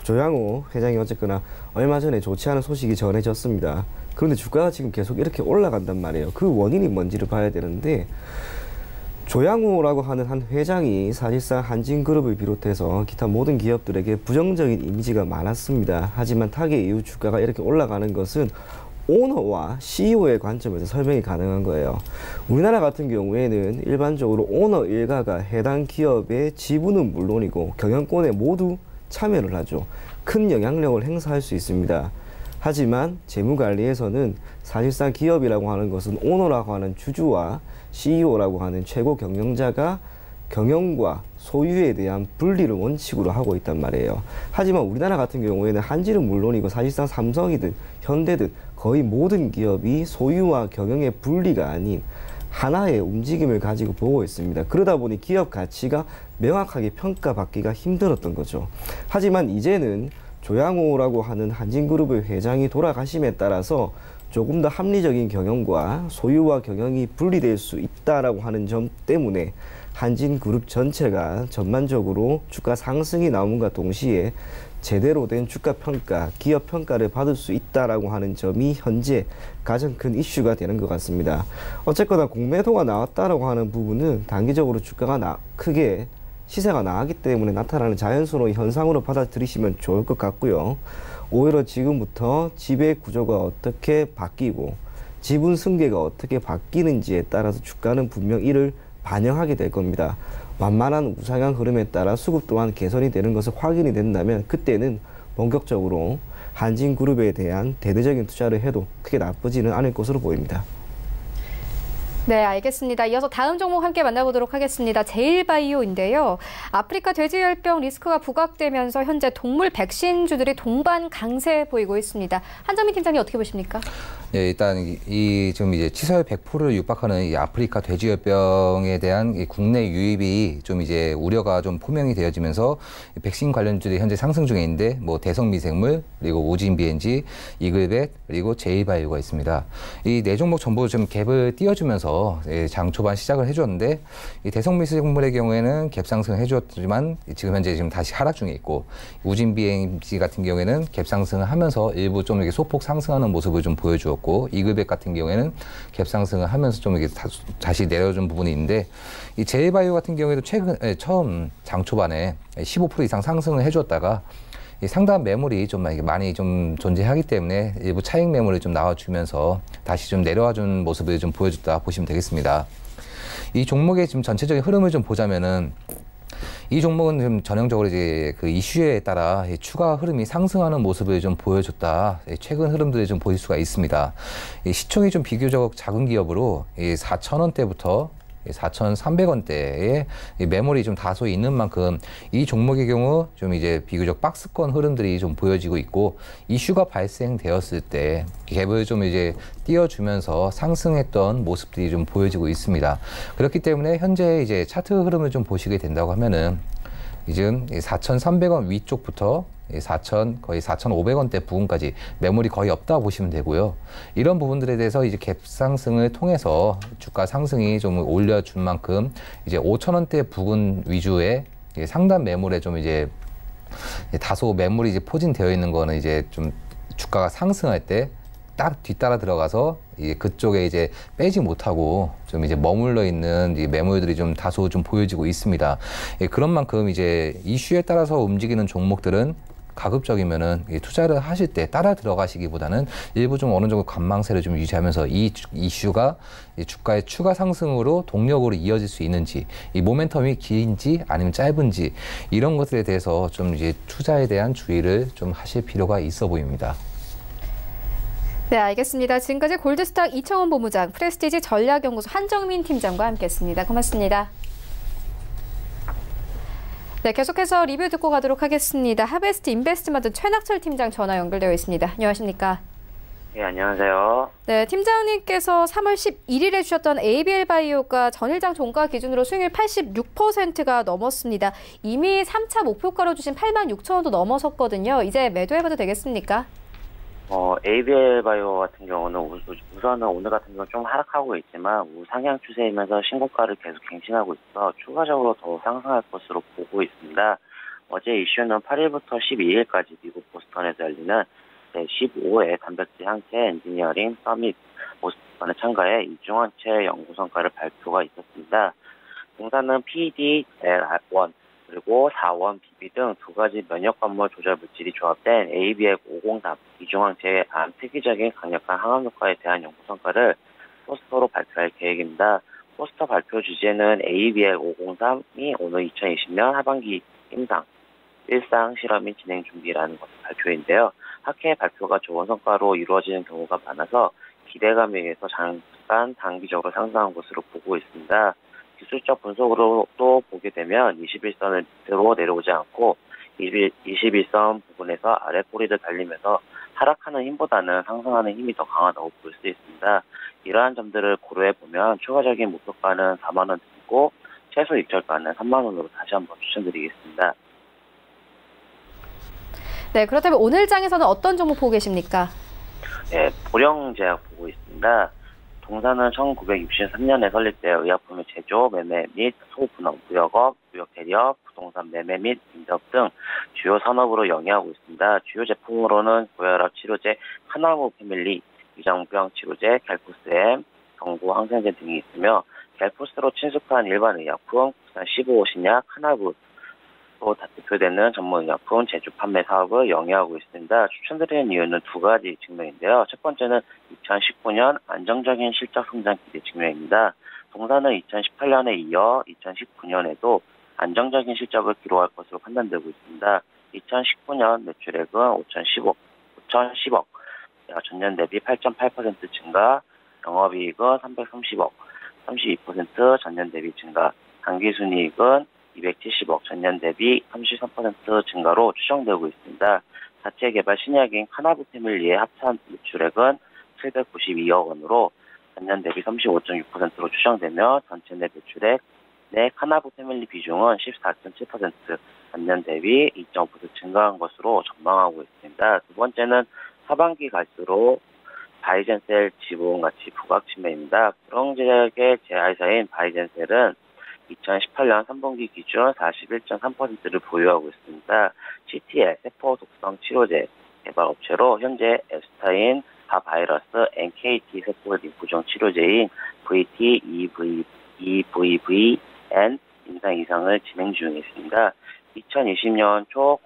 조양호 회장이 어쨌거나 얼마 전에 좋지 않은 소식이 전해졌습니다. 그런데 주가가 지금 계속 이렇게 올라간단 말이에요. 그 원인이 뭔지를 봐야 되는데, 조양호라고 하는 한 회장이 사실상 한진그룹을 비롯해서 기타 모든 기업들에게 부정적인 이미지가 많았습니다. 하지만 타계 이후 주가가 이렇게 올라가는 것은 오너와 CEO의 관점에서 설명이 가능한 거예요. 우리나라 같은 경우에는 일반적으로 오너 일가가 해당 기업의 지분은 물론이고 경영권에 모두 참여를 하죠. 큰 영향력을 행사할 수 있습니다. 하지만 재무관리에서는 사실상 기업이라고 하는 것은 오너라고 하는 주주와 CEO라고 하는 최고 경영자가 경영과 소유에 대한 분리를 원칙으로 하고 있단 말이에요. 하지만 우리나라 같은 경우에는 한진은 물론이고 사실상 삼성이든 현대든 거의 모든 기업이 소유와 경영의 분리가 아닌 하나의 움직임을 가지고 보고 있습니다. 그러다 보니 기업 가치가 명확하게 평가받기가 힘들었던 거죠. 하지만 이제는 조양호라고 하는 한진그룹의 회장이 돌아가심에 따라서 조금 더 합리적인 경영과 소유와 경영이 분리될 수 있다라고 하는 점 때문에 한진그룹 전체가 전반적으로 주가 상승이 나옴과 동시에 제대로 된 주가 평가, 기업 평가를 받을 수 있다라고 하는 점이 현재 가장 큰 이슈가 되는 것 같습니다. 어쨌거나 공매도가 나왔다라고 하는 부분은 단기적으로 주가가 크게 시세가 나가기 때문에 나타나는 자연스러운 현상으로 받아들이시면 좋을 것 같고요. 오히려 지금부터 지배 구조가 어떻게 바뀌고 지분 승계가 어떻게 바뀌는지에 따라서 주가는 분명 이를 반영하게 될 겁니다. 완만한 우상향 흐름에 따라 수급 또한 개선이 되는 것을 확인이 된다면 그때는 본격적으로 한진그룹에 대한 대대적인 투자를 해도 크게 나쁘지는 않을 것으로 보입니다. 네, 알겠습니다. 이어서 다음 종목 함께 만나보도록 하겠습니다. 제일바이오인데요. 아프리카 돼지열병 리스크가 부각되면서 현재 동물 백신주들이 동반 강세 보이고 있습니다. 한정민 팀장님 어떻게 보십니까? 예, 일단 지금 이제 치사율 100%를 육박하는 이 아프리카 돼지열병에 대한 이 국내 유입이 좀 이제 우려가 좀 포명이 되어지면서 백신 관련주들이 현재 상승 중에 있는데 뭐 대성미생물, 그리고 오진비엔지, 이글벳, 그리고 제일바이오가 있습니다. 이 네 종목 전부 좀 갭을 띄워주면서 장 초반 시작을 해줬는데 이 대성미생물의 경우에는 갭 상승을 해줬지만 지금 다시 하락 중에 있고 우진비엔지 같은 경우에는 갭 상승을 하면서 일부 좀 이렇게 소폭 상승하는 모습을 좀 보여주었고 이글벳 같은 경우에는 갭 상승을 하면서 좀 이렇게 다시 내려준 부분이 있는데 이 제일바이오 같은 경우에도 처음 장 초반에 15% 이상 상승을 해줬다가 상당 매물이 좀 많이 좀 존재하기 때문에 일부 차익 매물이 좀 나와주면서 다시 좀 내려와준 모습을 좀 보여줬다 보시면 되겠습니다. 이 종목의 지금 전체적인 흐름을 좀 보자면은 이 종목은 좀 전형적으로 이제 그 이슈에 따라 추가 흐름이 상승하는 모습을 좀 보여줬다. 최근 흐름들을 좀 보일 수가 있습니다. 이 시총이 좀 비교적 작은 기업으로 4,000원대부터 4,300원대에 매물이 좀 다소 있는 만큼 이 종목의 경우 좀 이제 비교적 박스권 흐름들이 좀 보여지고 있고 이슈가 발생되었을 때 갭을 좀 이제 띄워주면서 상승했던 모습들이 좀 보여지고 있습니다. 그렇기 때문에 현재 이제 차트 흐름을 좀 보시게 된다고 하면은 지금 4,300원 위쪽부터 거의 4,500원대 부근까지 매물이 거의 없다 보시면 되고요. 이런 부분들에 대해서 이제 갭 상승을 통해서 주가 상승이 좀 올려준 만큼 이제 5,000원대 부근 위주의 상단 매물에 좀 이제 다소 매물이 이제 포진되어 있는 거는 이제 좀 주가가 상승할 때 딱 뒤따라 들어가서 그쪽에 이제 빼지 못하고 좀 이제 머물러 있는 이 매물들이 좀 다소 좀 보여지고 있습니다. 그런 만큼 이제 이슈에 따라서 움직이는 종목들은 가급적이면은 투자를 하실 때 따라 들어가시기보다는 일부 좀 어느 정도 관망세를 좀 유지하면서 이 이슈가 주가의 추가 상승으로 동력으로 이어질 수 있는지, 이 모멘텀이 긴지 아니면 짧은지 이런 것들에 대해서 좀 이제 투자에 대한 주의를 좀 하실 필요가 있어 보입니다. 네, 알겠습니다. 지금까지 골드스탁 이청원 본부장, 프레스티지 전략연구소 한정민 팀장과 함께했습니다. 고맙습니다. 네, 계속해서 리뷰 듣고 가도록 하겠습니다. 하베스트 인베스트먼트 최낙철 팀장 전화 연결되어 있습니다. 안녕하십니까? 네, 안녕하세요. 네, 팀장님께서 3월 11일에 주셨던 ABL바이오가 전일장 종가 기준으로 수익률 86%가 넘었습니다. 이미 3차 목표가로 주신 86,000원도 넘어섰거든요. 이제 매도해봐도 되겠습니까? ABL바이오 같은 경우는 우선은 오늘 같은 경우는 좀 하락하고 있지만 우상향 추세이면서 신고가를 계속 갱신하고 있어 추가적으로 더 상승할 것으로 보고 있습니다. 어제 이슈는 8일부터 12일까지 미국 보스턴에서 열리는 제15회 단백질 항체 엔지니어링 서밋 보스턴에 참가해 이중항체 연구 성과를 발표가 있었습니다. 공사는 PD-L1 그리고 4원 BB 등 두 가지 면역관물 조절 물질이 조합된 ABF503 이중항체의 암 특이적인 강력한 항암 효과에 대한 연구 성과를 포스터로 발표할 계획입니다. 포스터 발표 주제는 ABF503이 오늘 2020년 하반기 임상 일상 실험인 진행 준비라는 것을 발표인데요. 학회 발표가 좋은 성과로 이루어지는 경우가 많아서 기대감에 의해서 잠깐 단기적으로 상승한 것으로 보고 있습니다. 기술적 분석으로 또 보게 되면 21선을 밑으로 내려오지 않고 21선 부분에서 아래 꼬리를 달리면서 하락하는 힘보다는 상승하는 힘이 더 강하다고 볼 수 있습니다. 이러한 점들을 고려해보면 추가적인 목표가는 4만 원 드리고 최소 익절가는 3만 원으로 다시 한번 추천드리겠습니다. 네, 그렇다면 오늘 장에서는 어떤 종목 보고 계십니까? 네, 보령제약 보고 있습니다. 동사는 1963년에 설립되어 의약품의 제조, 매매 및 소분업, 무역업, 무역 대리업, 부동산 매매 및 인접 등 주요 산업으로 영위하고 있습니다. 주요 제품으로는 고혈압 치료제 카나무 패밀리, 위장병 치료제 갤포스엠, 경구 항생제 등이 있으며 갤포스로 친숙한 일반 의약품, 국산 15호 신약 카나브 또 대표되는 전문의약품 제조 판매 사업을 영위하고 있습니다. 추천드리는 이유는 두 가지 측면인데요. 첫 번째는 2019년 안정적인 실적 성장 기대 측면입니다. 동사는 2018년에 이어 2019년에도 안정적인 실적을 기록할 것으로 판단되고 있습니다. 2019년 매출액은 5,010억, 전년 대비 8.8% 증가, 영업이익은 330억, 32% 전년 대비 증가, 당기순이익은 270억 전년 대비 33% 증가로 추정되고 있습니다. 자체 개발 신약인 카나브 패밀리의 합산 매출액은 792억 원으로 전년 대비 35.6%로 추정되며 전체 내 매출액 내 카나브 패밀리 비중은 14.7%, 전년 대비 2.5% 증가한 것으로 전망하고 있습니다. 두 번째는 하반기 갈수록 바이젠셀 지분 가치 부각 침해입니다. 프롱제약의 제회사인 바이젠셀은 2018년 3분기 기준 41.3%를 보유하고 있습니다. CTL 세포 독성 치료제 개발 업체로 현재 앱스타인 바바이러스 NKT 세포 림프종 치료제인 VT-EVVN 임상 이상을 진행 중에 있습니다. 2020년 초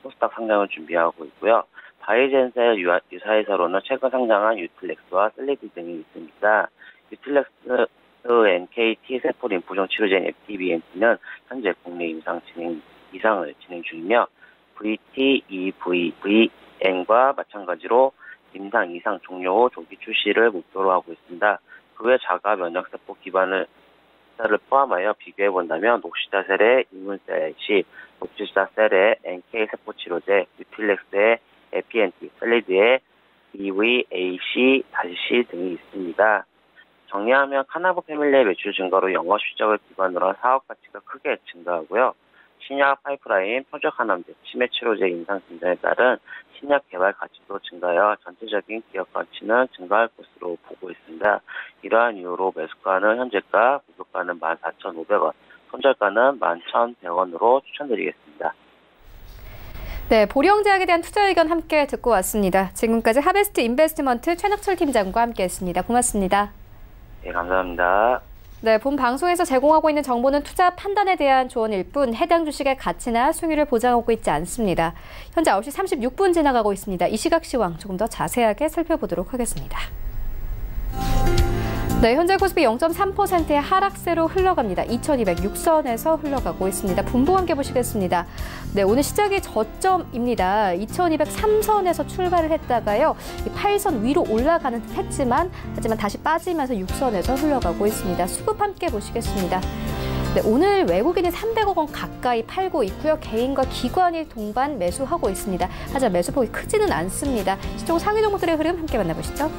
코스닥 상장을 준비하고 있고요. 바이젠셀 유사회사로는 최근 상장한 유틸렉스와 셀리드 등이 있습니다. 유틸렉스 NKT 세포 림프종 치료제인 FTBNT는 현재 국내 이상을 진행 중이며 VT-EVVN과 마찬가지로 임상 이상 종료 후 조기 출시를 목표로 하고 있습니다. 그 외 자가 면역세포 기반을 포함하여 비교해본다면 녹시다셀의 이문셀C, 녹시다셀의 NK세포 치료제, 유틸렉스의 에피엔티, 셀리드의 EVAC-C 등이 있습니다. 정리하면 카나브 패밀리의 매출 증가로 영업 실적을 기반으로 한 사업 가치가 크게 증가하고요. 신약 파이프라인, 표적항암제, 치매 치료제 인상 증가에 따른 신약 개발 가치도 증가하여 전체적인 기업 가치는 증가할 것으로 보고 있습니다. 이러한 이유로 매수가는 현재가, 목표가는 14,500원, 손절가는 11,100원으로 추천드리겠습니다. 네, 보령제약에 대한 투자 의견 함께 듣고 왔습니다. 지금까지 하베스트 인베스트먼트 최낙철 팀장과 함께했습니다. 고맙습니다. 네, 감사합니다. 네, 본 방송에서 제공하고 있는 정보는 투자 판단에 대한 조언일 뿐 해당 주식의 가치나 수익률을 보장하고 있지 않습니다. 현재 9시 36분 지나가고 있습니다. 이 시각 시황 조금 더 자세하게 살펴보도록 하겠습니다. 네, 현재 코스피 0.3%의 하락세로 흘러갑니다. 2206선에서 흘러가고 있습니다. 분봉 함께 보시겠습니다. 네, 오늘 시작이 저점입니다. 2203선에서 출발을 했다가요. 8선 위로 올라가는 듯 했지만 하지만 다시 빠지면서 6선에서 흘러가고 있습니다. 수급 함께 보시겠습니다. 네, 오늘 외국인이 300억 원 가까이 팔고 있고요. 개인과 기관이 동반 매수하고 있습니다. 하지만 매수폭이 크지는 않습니다. 시총 상위 종목들의 흐름 함께 만나보시죠.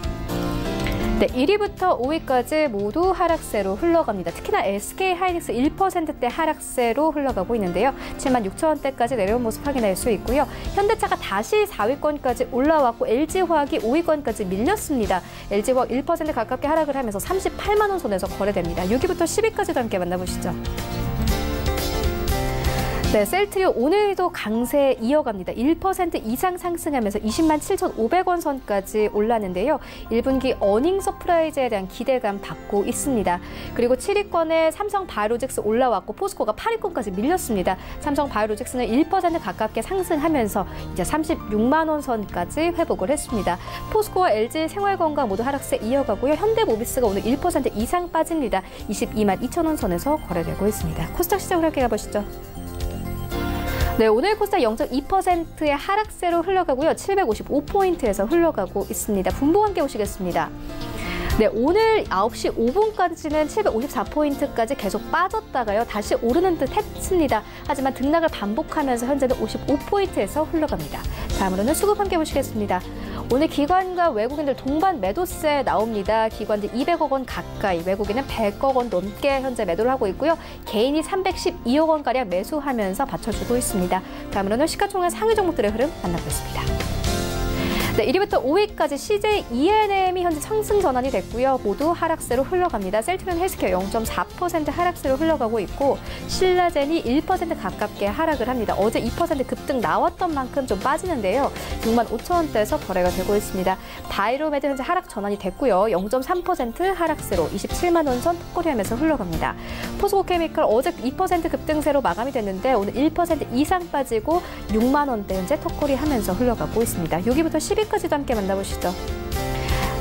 네, 1위부터 5위까지 모두 하락세로 흘러갑니다. 특히나 SK하이닉스 1%대 하락세로 흘러가고 있는데요. 76,000원대까지 내려온 모습 확인할 수 있고요. 현대차가 다시 4위권까지 올라왔고 LG화학이 5위권까지 밀렸습니다. LG화학 1% 가깝게 하락을 하면서 38만 원 선에서 거래됩니다. 6위부터 10위까지도 함께 만나보시죠. 네, 셀트리온 오늘도 강세 이어갑니다. 1% 이상 상승하면서 20만 7,500원 선까지 올랐는데요. 1분기 어닝 서프라이즈에 대한 기대감 받고 있습니다. 그리고 7위권에 삼성바이오로직스 올라왔고 포스코가 8위권까지 밀렸습니다. 삼성바이오로직스는 1% 가깝게 상승하면서 이제 36만 원 선까지 회복을 했습니다. 포스코와 LG 생활건강 모두 하락세 이어가고요. 현대모비스가 오늘 1% 이상 빠집니다. 22만 2천 원 선에서 거래되고 있습니다. 코스닥 시장으로 함께 가보시죠. 네, 오늘 코스닥 0.2%의 하락세로 흘러가고요. 755포인트에서 흘러가고 있습니다. 분봉 함께 보시겠습니다. 네, 오늘 9시 5분까지는 754포인트까지 계속 빠졌다가요. 다시 오르는 듯 했습니다. 하지만 등락을 반복하면서 현재는 55포인트에서 흘러갑니다. 다음으로는 수급 함께 보시겠습니다. 오늘 기관과 외국인들 동반 매도세 나옵니다. 기관들 200억 원 가까이, 외국인은 100억 원 넘게 현재 매도를 하고 있고요. 개인이 312억 원가량 매수하면서 받쳐주고 있습니다. 다음으로는 시가총액 상위 종목들의 흐름 만나보겠습니다. 네, 1위부터 5위까지 CJ ENM이 현재 상승 전환이 됐고요. 모두 하락세로 흘러갑니다. 셀트리온 헬스케어 0.4% 하락세로 흘러가고 있고 신라젠이 1% 가깝게 하락을 합니다. 어제 2% 급등 나왔던 만큼 좀 빠지는데요. 6만 5천 원대에서 거래가 되고 있습니다. 바이로메드 현재 하락 전환이 됐고요. 0.3% 하락세로 27만 원 선 턱걸이하면서 흘러갑니다. 포스코케미칼 어제 2% 급등세로 마감이 됐는데 오늘 1% 이상 빠지고 6만 원대 현재 턱걸이하면서 흘러가고 있습니다. 6위부터 10위까지도 함께 만나보시죠.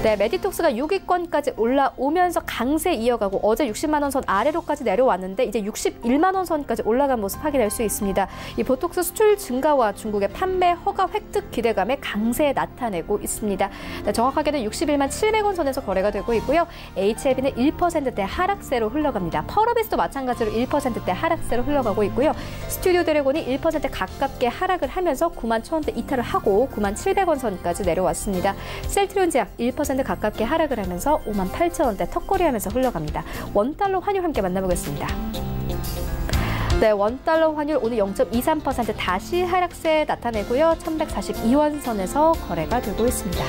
네, 메디톡스가 6위권까지 올라오면서 강세 이어가고 어제 60만 원 선 아래로까지 내려왔는데 이제 61만 원 선까지 올라간 모습 확인할 수 있습니다. 이 보톡스 수출 증가와 중국의 판매 허가 획득 기대감에 강세 나타내고 있습니다. 네, 정확하게는 61만 700원 선에서 거래가 되고 있고요. HLB는 1%대 하락세로 흘러갑니다. 펄어비스도 마찬가지로 1%대 하락세로 흘러가고 있고요. 스튜디오 드래곤이 1% 가깝게 하락을 하면서 9만 1,000원대 이탈을 하고 9만 700원 선까지 내려왔습니다. 셀트리온 제약 1% 가깝게 하락을 하면서 5만 8,000원대 턱걸이하면서 흘러갑니다. 원달러 환율 함께 만나보겠습니다. 네, 원달러 환율 오늘 0.23% 다시 하락세 나타내고요. 1,142원 선에서 거래가 되고 있습니다.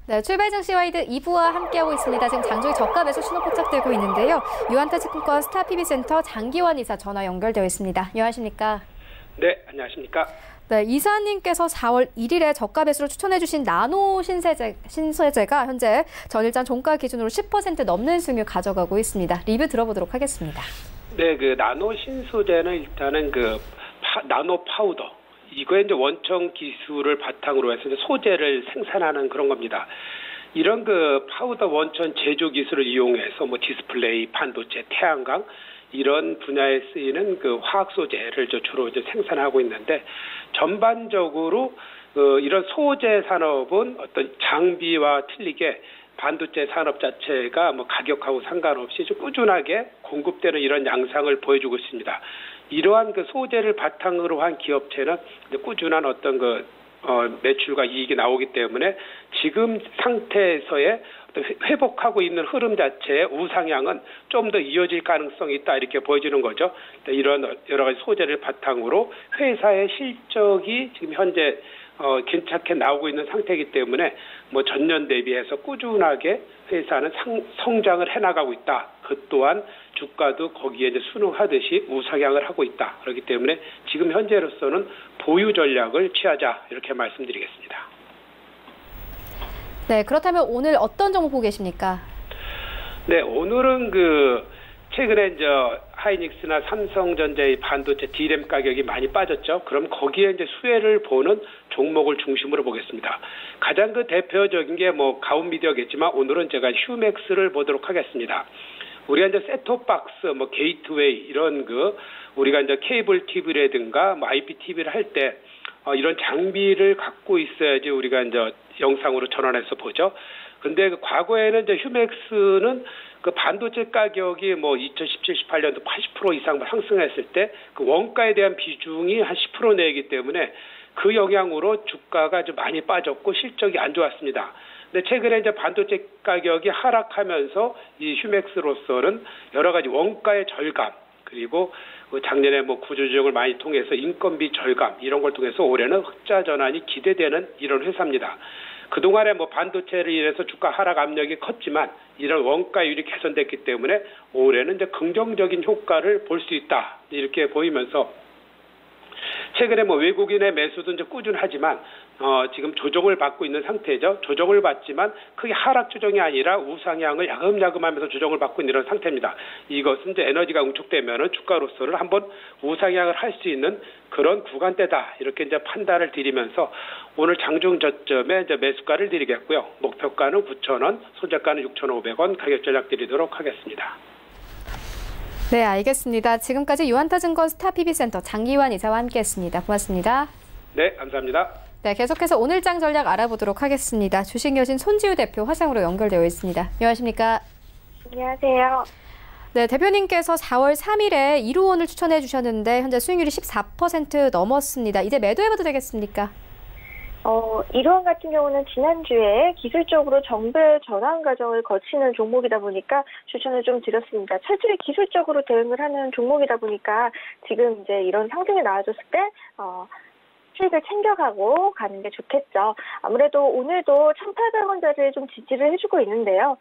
네, 출발 증시 와이드 2부와 함께하고 있습니다. 지금 장중에 저가 매수 신호 포착되고 있는데요. 유한타증권 스타PB센터 장기환 이사 전화 연결되어 있습니다. 안녕하십니까? 네, 안녕하십니까? 네, 이사님께서 4월 1일에 저가 매수를 추천해 주신 나노 신세제가 현재 전일장 종가 기준으로 10% 넘는 수익률 가져가고 있습니다. 리뷰 들어보도록 하겠습니다. 네, 그 나노 신소재는 일단은 나노 파우더, 이거에 이제 원청 기술을 바탕으로 해서 이제 소재를 생산하는 그런 겁니다. 이런 그 파우더 원천 제조 기술을 이용해서 뭐 디스플레이, 반도체, 태양광 이런 분야에 쓰이는 그 화학 소재를 주로 이제 생산하고 있는데, 전반적으로 이런 소재 산업은 어떤 장비와 틀리게 반도체 산업 자체가 뭐 가격하고 상관없이 좀 꾸준하게 공급되는 이런 양상을 보여주고 있습니다. 이러한 그 소재를 바탕으로 한 기업체는 꾸준한 어떤 매출과 이익이 나오기 때문에 지금 상태에서의 회복하고 있는 흐름 자체의 우상향은 좀 더 이어질 가능성이 있다, 이렇게 보여지는 거죠. 이런 여러 가지 소재를 바탕으로 회사의 실적이 지금 현재 괜찮게 나오고 있는 상태이기 때문에 뭐 전년 대비해서 꾸준하게 회사는 성장을 해나가고 있다. 그 또한 주가도 거기에 이제 순응하듯이 우상향을 하고 있다. 그렇기 때문에 지금 현재로서는 보유 전략을 취하자, 이렇게 말씀드리겠습니다. 네, 그렇다면 오늘 어떤 종목 보고 계십니까? 네, 오늘은 최근에 이제 하이닉스나 삼성전자의 반도체 D램 가격이 많이 빠졌죠. 그럼 거기에 이제 수혜를 보는 종목을 중심으로 보겠습니다. 가장 대표적인 게 뭐 가온미디어겠지만 오늘은 제가 휴맥스를 보도록 하겠습니다. 우리가 이제 셋톱박스, 뭐 게이트웨이 이런 우리가 이제 케이블 TV라든가 뭐 IPTV를 할 때 이런 장비를 갖고 있어야지 우리가 이제 영상으로 전환해서 보죠. 근데 과거에는 이제 휴맥스는 반도체 가격이 뭐 2017, 18년도 80% 이상 상승했을 때 그 원가에 대한 비중이 한 10% 내기 때문에 그 영향으로 주가가 좀 많이 빠졌고 실적이 안 좋았습니다. 근데 최근에 이제 반도체 가격이 하락하면서 이 휴맥스로서는 여러 가지 원가의 절감, 그리고 작년에 뭐 구조조정을 많이 통해서 인건비 절감 이런 걸 통해서 올해는 흑자 전환이 기대되는 이런 회사입니다. 그동안에 뭐 반도체를 인해서 주가 하락 압력이 컸지만 이런 원가율이 개선됐기 때문에 올해는 이제 긍정적인 효과를 볼 수 있다, 이렇게 보이면서 최근에 뭐 외국인의 매수도 이제 꾸준하지만 지금 조정을 받고 있는 상태죠. 조정을 받지만 크게 하락 조정이 아니라 우상향을 야금야금하면서 조정을 받고 있는 이런 상태입니다. 이것은 이제 에너지가 응축되면은 주가로서는 한번 우상향을 할 수 있는 그런 구간대다, 이렇게 이제 판단을 드리면서 오늘 장중 저점에 이제 매수가를 드리겠고요. 목표가는 9,000원, 손절가는 6,500원 가격 전략 드리도록 하겠습니다. 네, 알겠습니다. 지금까지 유한타증권 스타PB센터 장기환 이사와 함께했습니다. 고맙습니다. 네, 감사합니다. 네, 계속해서 오늘장 전략 알아보도록 하겠습니다. 주식여신 손지우 대표 화상으로 연결되어 있습니다. 안녕하십니까? 안녕하세요. 네, 대표님께서 4월 3일에 이루원을 추천해 주셨는데 현재 수익률이 14% 넘었습니다. 이제 매도해봐도 되겠습니까? 이루원 같은 경우는 지난주에 기술적으로 정배 전환 과정을 거치는 종목이다 보니까 추천을 좀 드렸습니다. 철저히 기술적으로 대응을 하는 종목이다 보니까 지금 이제 이런 상승이 나와줬을 때 수익을 챙겨가고 가는 게 좋겠죠. 아무래도 오늘도 1,800원짜리 좀 지지를 해주고 있는데요.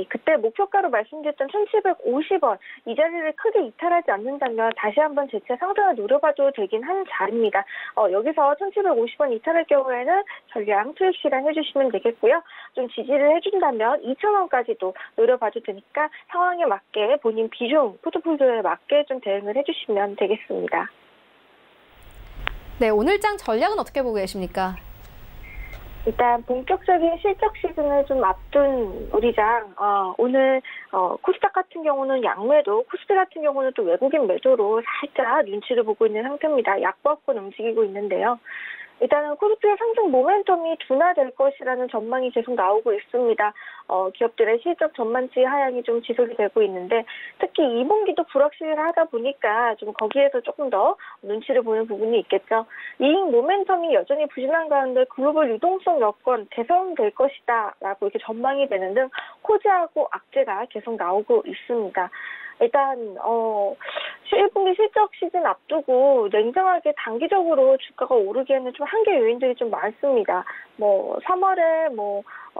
그때 목표가로 말씀드렸던 1,750원 이 자리를 크게 이탈하지 않는다면 다시 한번 재차 상승을 노려봐도 되긴 한 자리입니다. 여기서 1,750원 이탈할 경우에는 전량 투입 실행 해주시면 되겠고요. 좀 지지를 해준다면 2,000원까지도 노려봐도 되니까 상황에 맞게 본인 비중, 포트폴리오에 맞게 좀 대응을 해주시면 되겠습니다. 네, 오늘장 전략은 어떻게 보고 계십니까? 일단 본격적인 실적 시즌을 좀 앞둔 우리장, 오늘 코스닥 같은 경우는 양매도, 코스피 같은 경우는 또 외국인 매도로 살짝 눈치를 보고 있는 상태입니다. 약보합권 움직이고 있는데요. 일단은 코스피의 상승 모멘텀이 둔화될 것이라는 전망이 계속 나오고 있습니다. 기업들의 실적 전반치 하향이 좀 지속이 되고 있는데, 특히 2분기도 불확실하다 보니까 좀 거기에서 조금 더 눈치를 보는 부분이 있겠죠. 이익 모멘텀이 여전히 부진한 가운데 글로벌 유동성 여건 개선될 것이다 라고 이렇게 전망이 되는 등 호재하고 악재가 계속 나오고 있습니다. 일단 1분기 실적 시즌 앞두고 냉정하게 단기적으로 주가가 오르기에는 좀 한계 요인들이 좀 많습니다. 3월에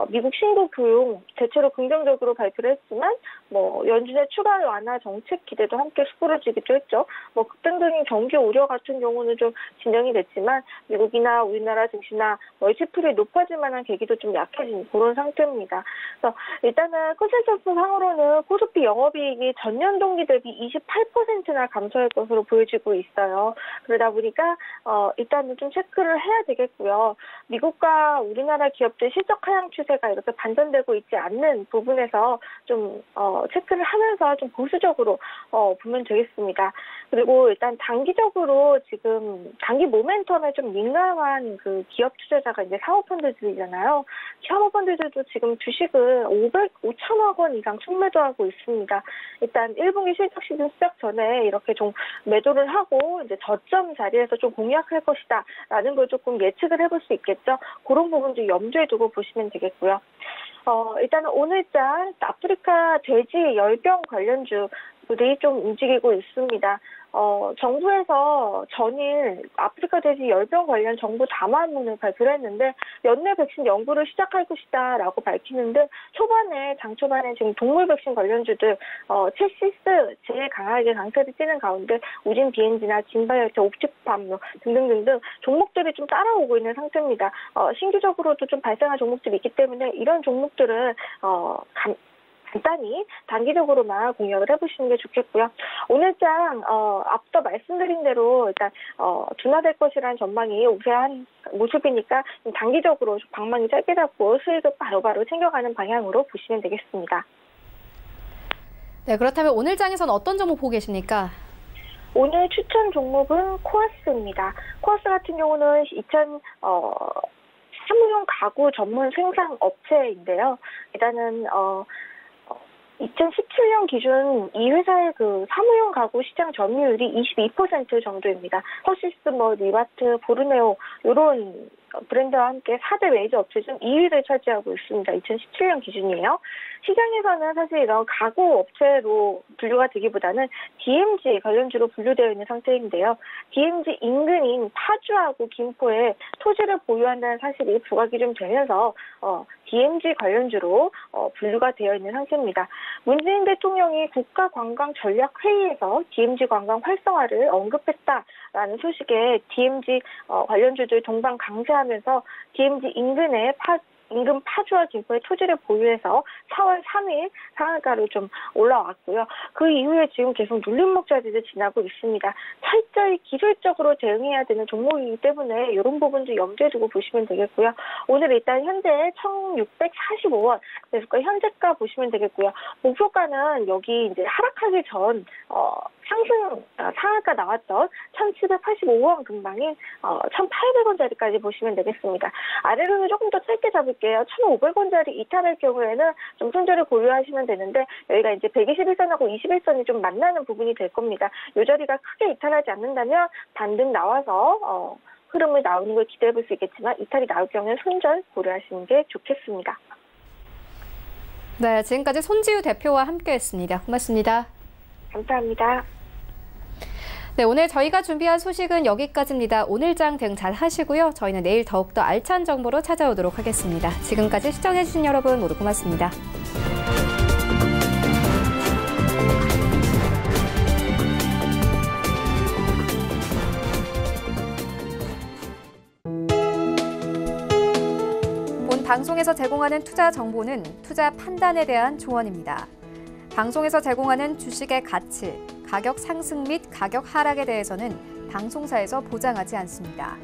미국 신고 교육 대체로 긍정적으로 발표를 했지만 연준의 추가 완화 정책 기대도 함께 수그러지기도 했죠. 극단적인 경기 우려 같은 경우는 좀 진정이 됐지만 미국이나 우리나라 증시나 멀티플이 높아질 만한 계기도 좀 약해진 그런 상태입니다. 그래서 일단은 컨센서스 상으로는 코스피 영업이익이 전년 동기 대비 28%나 감소할 것으로 보여지고 있어요. 그러다 보니까 일단은 좀 체크를 해야 되겠고요. 미국과 우리나라 기업들 실적 하향 추세가 이렇게 반전되고 있지 않는 부분에서 좀 체크를 하면서 좀 보수적으로 보면 되겠습니다. 그리고 일단 단기적으로 지금 단기 모멘텀에 좀 민감한 그 기업 투자자가 이제 사모펀드들이잖아요. 사모펀드들도 지금 주식을 5천억 원 이상 순매도하고 있습니다. 일단 1분기 실적 시즌 시작 전에 이렇게 좀 매도를 하고 이제 저점 자리에서 좀 공략할 것이다라는 걸 조금 예측을 해볼 수 있겠죠. 그런 부분도 염두에 두고 보시면 되겠고요. 일단은 오늘장 아프리카 돼지 열병 관련주들이 좀 움직이고 있습니다. 정부에서 전일 아프리카 돼지 열병 관련 정부 담화문을 발표를 했는데 연내 백신 연구를 시작할 것이다라고 밝히는데 장 초반에 지금 동물 백신 관련주들 첼시스 제일 강하게 강세를 띠는 가운데 우진 BNG나 진바이오텍, 옵티팜 등등등등 종목들이 좀 따라오고 있는 상태입니다. 신규적으로도 좀 발생한 종목들이 있기 때문에 이런 종목들은 간단히 단기적으로만 공략을 해보시는 게 좋겠고요. 오늘장 앞서 말씀드린 대로 일단 둔화될 것이라는 전망이 우세한 모습이니까 단기적으로 방망이 짧게 잡고 수익을 바로바로 챙겨가는 방향으로 보시면 되겠습니다. 네, 그렇다면 오늘장에서는 어떤 종목 보고 계십니까? 오늘 추천 종목은 코아스입니다. 코아스 같은 경우는 사무용 가구 전문 생산 업체인데요. 일단은 2017년 기준 이 회사의 그 사무용 가구 시장 점유율이 22% 정도입니다. 허시스, 리바트, 보르네오 이런 브랜드와 함께 4대 메이저 업체 중 2위를 차지하고 있습니다. 2017년 기준이에요. 시장에서는 사실 이런 가구 업체로 분류가 되기보다는 DMG 관련주로 분류되어 있는 상태인데요. DMG 인근인 파주하고 김포에 토지를 보유한다는 사실이 부각이 좀 되면서 DMG 관련주로 분류가 되어 있는 상태입니다. 문재인 대통령이 국가관광전략회의에서 DMG 관광 활성화를 언급했다라는 소식에 DMG 관련주들 동반 강세하면서 DMG 인근 파주와 김포의 토지를 보유해서 4월 3일 상한가로 좀 올라왔고요. 그 이후에 지금 계속 눌림목 자리를 지나고 있습니다. 철저히 기술적으로 대응해야 되는 종목이기 때문에 이런 부분도 염두에 두고 보시면 되겠고요. 오늘 일단 현재 1,645원, 그래서 현재가 보시면 되겠고요. 목표가는 여기 이제 하락하기 전 상한가 나왔던 1,785원 근방인 1,800원짜리까지 보시면 되겠습니다. 아래로는 조금 더 짧게 잡을게요. 1,500원짜리 이탈할 경우에는 좀 손절을 고려하시면 되는데 여기가 이제 121선하고 21선이 좀 만나는 부분이 될 겁니다. 이 자리가 크게 이탈하지 않는다면 반등 나와서 흐름을 나오는 걸 기대해 볼 수 있겠지만 이탈이 나올 경우에는 손절 고려하시는 게 좋겠습니다. 네, 지금까지 손지우 대표와 함께했습니다. 고맙습니다. 감사합니다. 네, 오늘 저희가 준비한 소식은 여기까지입니다. 오늘장 등 잘 하시고요. 저희는 내일 더욱더 알찬 정보로 찾아오도록 하겠습니다. 지금까지 시청해주신 여러분 모두 고맙습니다. 본 방송에서 제공하는 투자 정보는 투자 판단에 대한 조언입니다. 방송에서 제공하는 주식의 가치, 가격 상승 및 가격 하락에 대해서는 방송사에서 보장하지 않습니다.